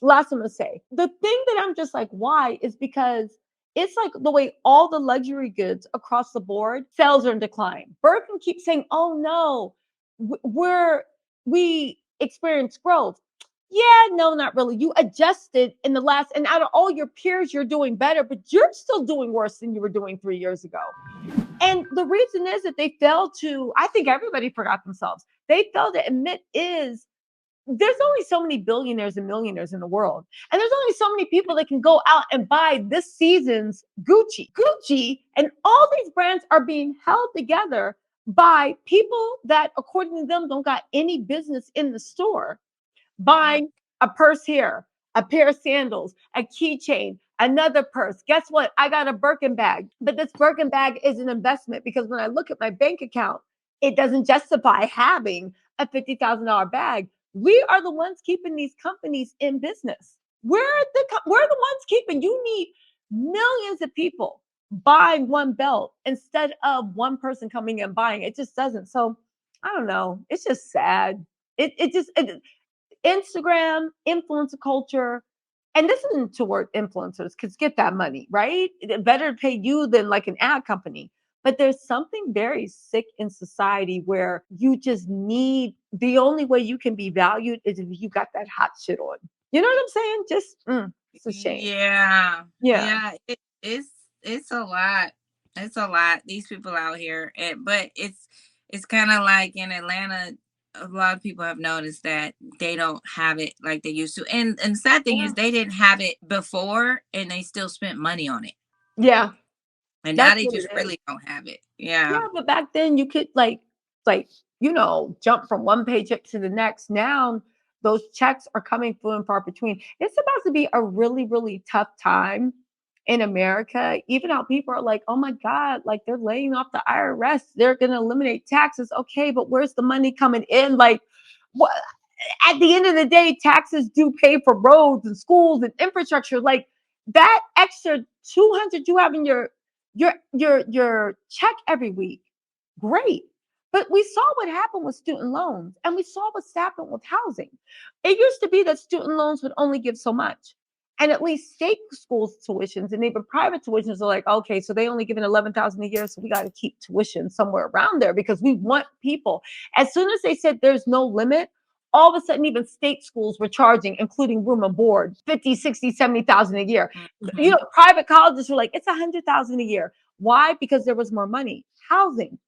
Last thing I'm gonna say. The thing that I'm just like, why is because it's like the way all the luxury goods across the board sales are in decline. Birkin keeps saying, "Oh no, we experience growth." Yeah, no, not really. You adjusted in the last, and out of all your peers, you're doing better, but you're still doing worse than you were doing 3 years ago. And the reason is that they fail to, I think everybody forgot themselves. They fail to admit is there's only so many billionaires and millionaires in the world. And there's only so many people that can go out and buy this season's Gucci. Gucci and all these brands are being held together by people that, according to them, don't got any business in the store buying a purse here, a pair of sandals, a keychain, another purse. Guess what? I got a Birkin bag, but this Birkin bag is an investment because when I look at my bank account, it doesn't justify having a $50,000 bag. We are the ones keeping these companies in business. We're the ones keeping. You need millions of people buying one belt instead of one person coming and buying. It just doesn't. So I don't know. It's just sad. Instagram, influencer culture, and this isn't toward influencers because get that money, right? It better pay you than like an ad company. But there's something very sick in society where you just need the only way you can be valued is if you got that hot shit on. You know what I'm saying? Just it's a shame. Yeah. Yeah. Yeah. It's a lot. It's a lot. These people out here. But it's kind of like in Atlanta, a lot of people have noticed that they don't have it like they used to. And the sad thing Yeah. is they didn't have it before and they still spent money on it. Yeah. And now That's they what just it is. really don't have it. Yeah. Yeah, but back then you could like jump from one paycheck to the next. Now those checks are coming few and far between. It's about to be a really, really tough time in America. Even how people are like, oh my God, like they're laying off the IRS. They're gonna eliminate taxes. Okay, but where's the money coming in? Like what at the end of the day, taxes do pay for roads and schools and infrastructure. Like that extra 200 you have in your check every week. Great. But we saw what happened with student loans and we saw what's happened with housing. It used to be that student loans would only give so much. And at least state schools tuitions and even private tuitions are like, okay, so they only giving 11,000 a year, so we got to keep tuition somewhere around there because we want people. As soon as they said there's no limit, all of a sudden even state schools were charging, including room and board, 50, 60, 70,000 a year. Mm-hmm. Private colleges were like, it's 100,000 a year. Why? Because there was more money. Housing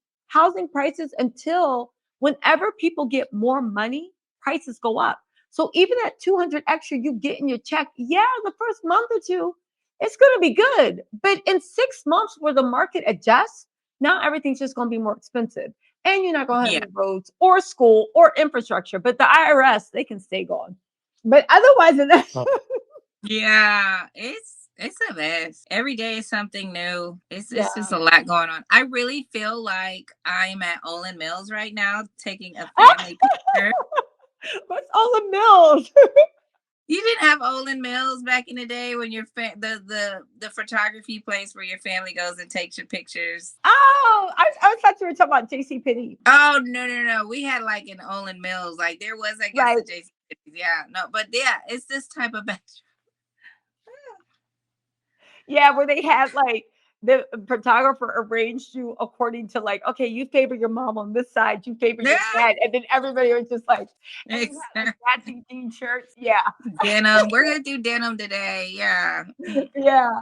prices until whenever people get more money, prices go up. So even at 200 extra you get in your check, yeah, the first month or two, it's going to be good. But in 6 months where the market adjusts, now everything's just going to be more expensive. And you're not going to have Yeah. any roads or school or infrastructure. But the IRS, they can stay gone. But otherwise, Yeah, it's a mess. Every day is something new. yeah. It's just a lot going on. I really feel like I'm at Olin Mills right now taking a family picture. What's all the mills? You didn't have Olin Mills back in the day when your the photography place where your family goes and takes your pictures. Oh, I thought you were talking about JC Penney. Oh no. We had like an Olin Mills. Like there was, I guess, Right. the JC. Yeah, no, but yeah, it's this type of backdrop. Yeah, where they had like the photographer arranged you according to like, okay, you favor your mom on this side, you favor your Yeah, dad, and then everybody was just like, and they had like exactly. matching jean shirts. Yeah, Denim. We're gonna do denim today. Yeah. yeah.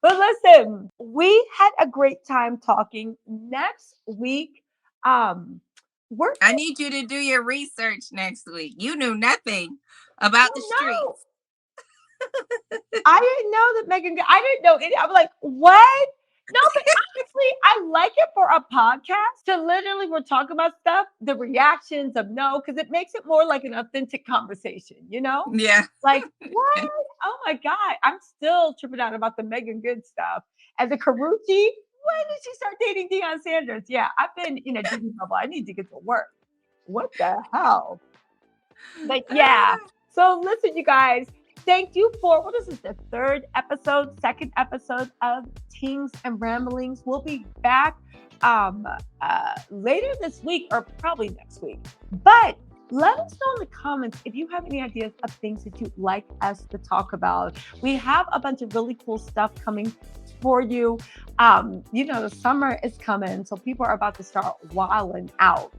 But listen, we had a great time talking. Next week, we're I need you to do your research next week. You knew nothing about the no, streets. I didn't know that Megan. I didn't know it. I'm like, what? No, but honestly, I like it for a podcast to literally we're talking about stuff, the reactions of no, because it makes it more like an authentic conversation, Yeah. Like, what? Oh my God. I'm still tripping out about the Megan Good stuff. And the Karuchi, when did she start dating Deion Sanders? Yeah, I've been in a Disney bubble. I need to get to work. What the hell? But yeah. So listen, you guys, thank you for what is this? The second episode of Tings and Ramblings. We'll be back later this week or probably next week. But let us know in the comments if you have any ideas of things that you'd like us to talk about. We have a bunch of really cool stuff coming for you. The summer is coming, so people are about to start wilding out.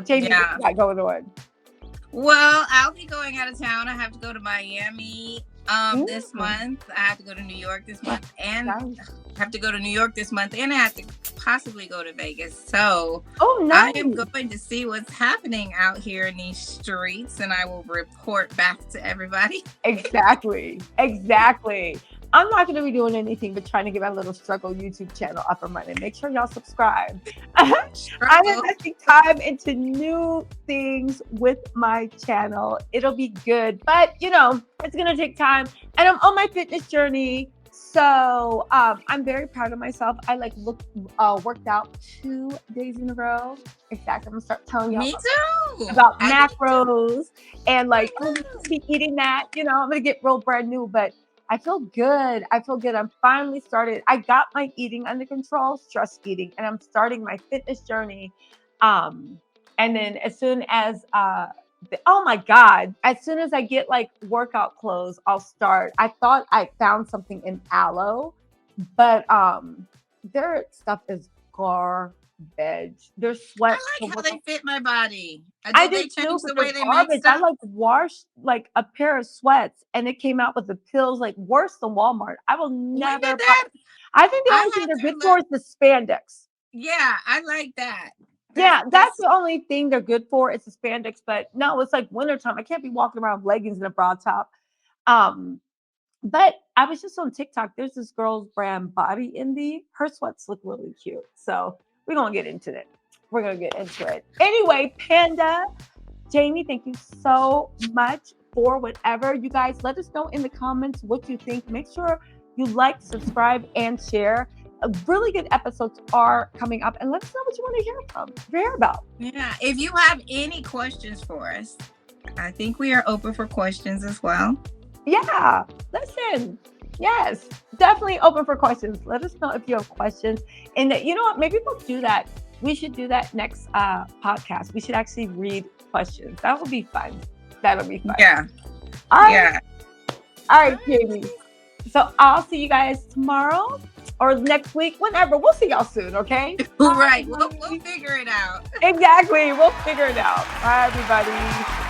Jami, Yeah. what you got going on? Well, I'll be going out of town. I have to go to Miami this month. I have to go to New York this month, and Nice. I have to go to New York this month, and I have to possibly go to Vegas. So Oh, nice. I am going to see what's happening out here in these streets, and I will report back to everybody. Exactly. I'm not going to be doing anything but trying to get my little struggle YouTube channel up and running. Make sure y'all subscribe. I'm investing time into new things with my channel. It'll be good, but it's going to take time. And I'm on my fitness journey. So I'm very proud of myself. I worked out 2 days in a row. Exactly. I'm gonna start telling y'all Me too. about I did too. macros and like Woo. be eating that. I'm gonna get real brand new, but I feel good. I feel good. I'm finally started. I got my eating under control, stress eating, and I'm starting my fitness journey. And then as soon as oh my God, as soon as I get like workout clothes, I'll start. I thought I found something in aloe, but their stuff is garbage. Their I sweat. like how they fit my body. I Did did they too, change but the they're way they make garbage. I stuff? like washed like a pair of sweats and it came out with the pills like worse than Walmart. I will When never did buy. that? I think the I only thing had they're their good for is the spandex. Yeah, I like that. Yeah, that's That's the only thing they're good for. It's the spandex, but no, it's like wintertime. I can't be walking around with leggings and a bra top. Um, but I was just on TikTok. There's this girl's brand Body Indie. Her sweats look really cute. So we're gonna get into it. We're gonna get into it. Anyway, Panda, Jami, thank you so much for whatever. You guys, let us know in the comments what you think. Make sure you like, subscribe, and share. Really good episodes are coming up, and let us know what you want to hear about. Yeah. If you have any questions for us, I think we are open for questions as well. Yeah, listen. Yes, definitely open for questions. Let us know if you have questions. And you know what? Maybe we'll do that. We should do that next podcast. We should actually read questions. That would be fun. That'll be fun. Yeah. All right. Yeah. All right, Jami. So I'll see you guys tomorrow or next week, whenever. We'll see y'all soon, okay? Right. We'll figure it out. Exactly. We'll figure it out. Bye, everybody.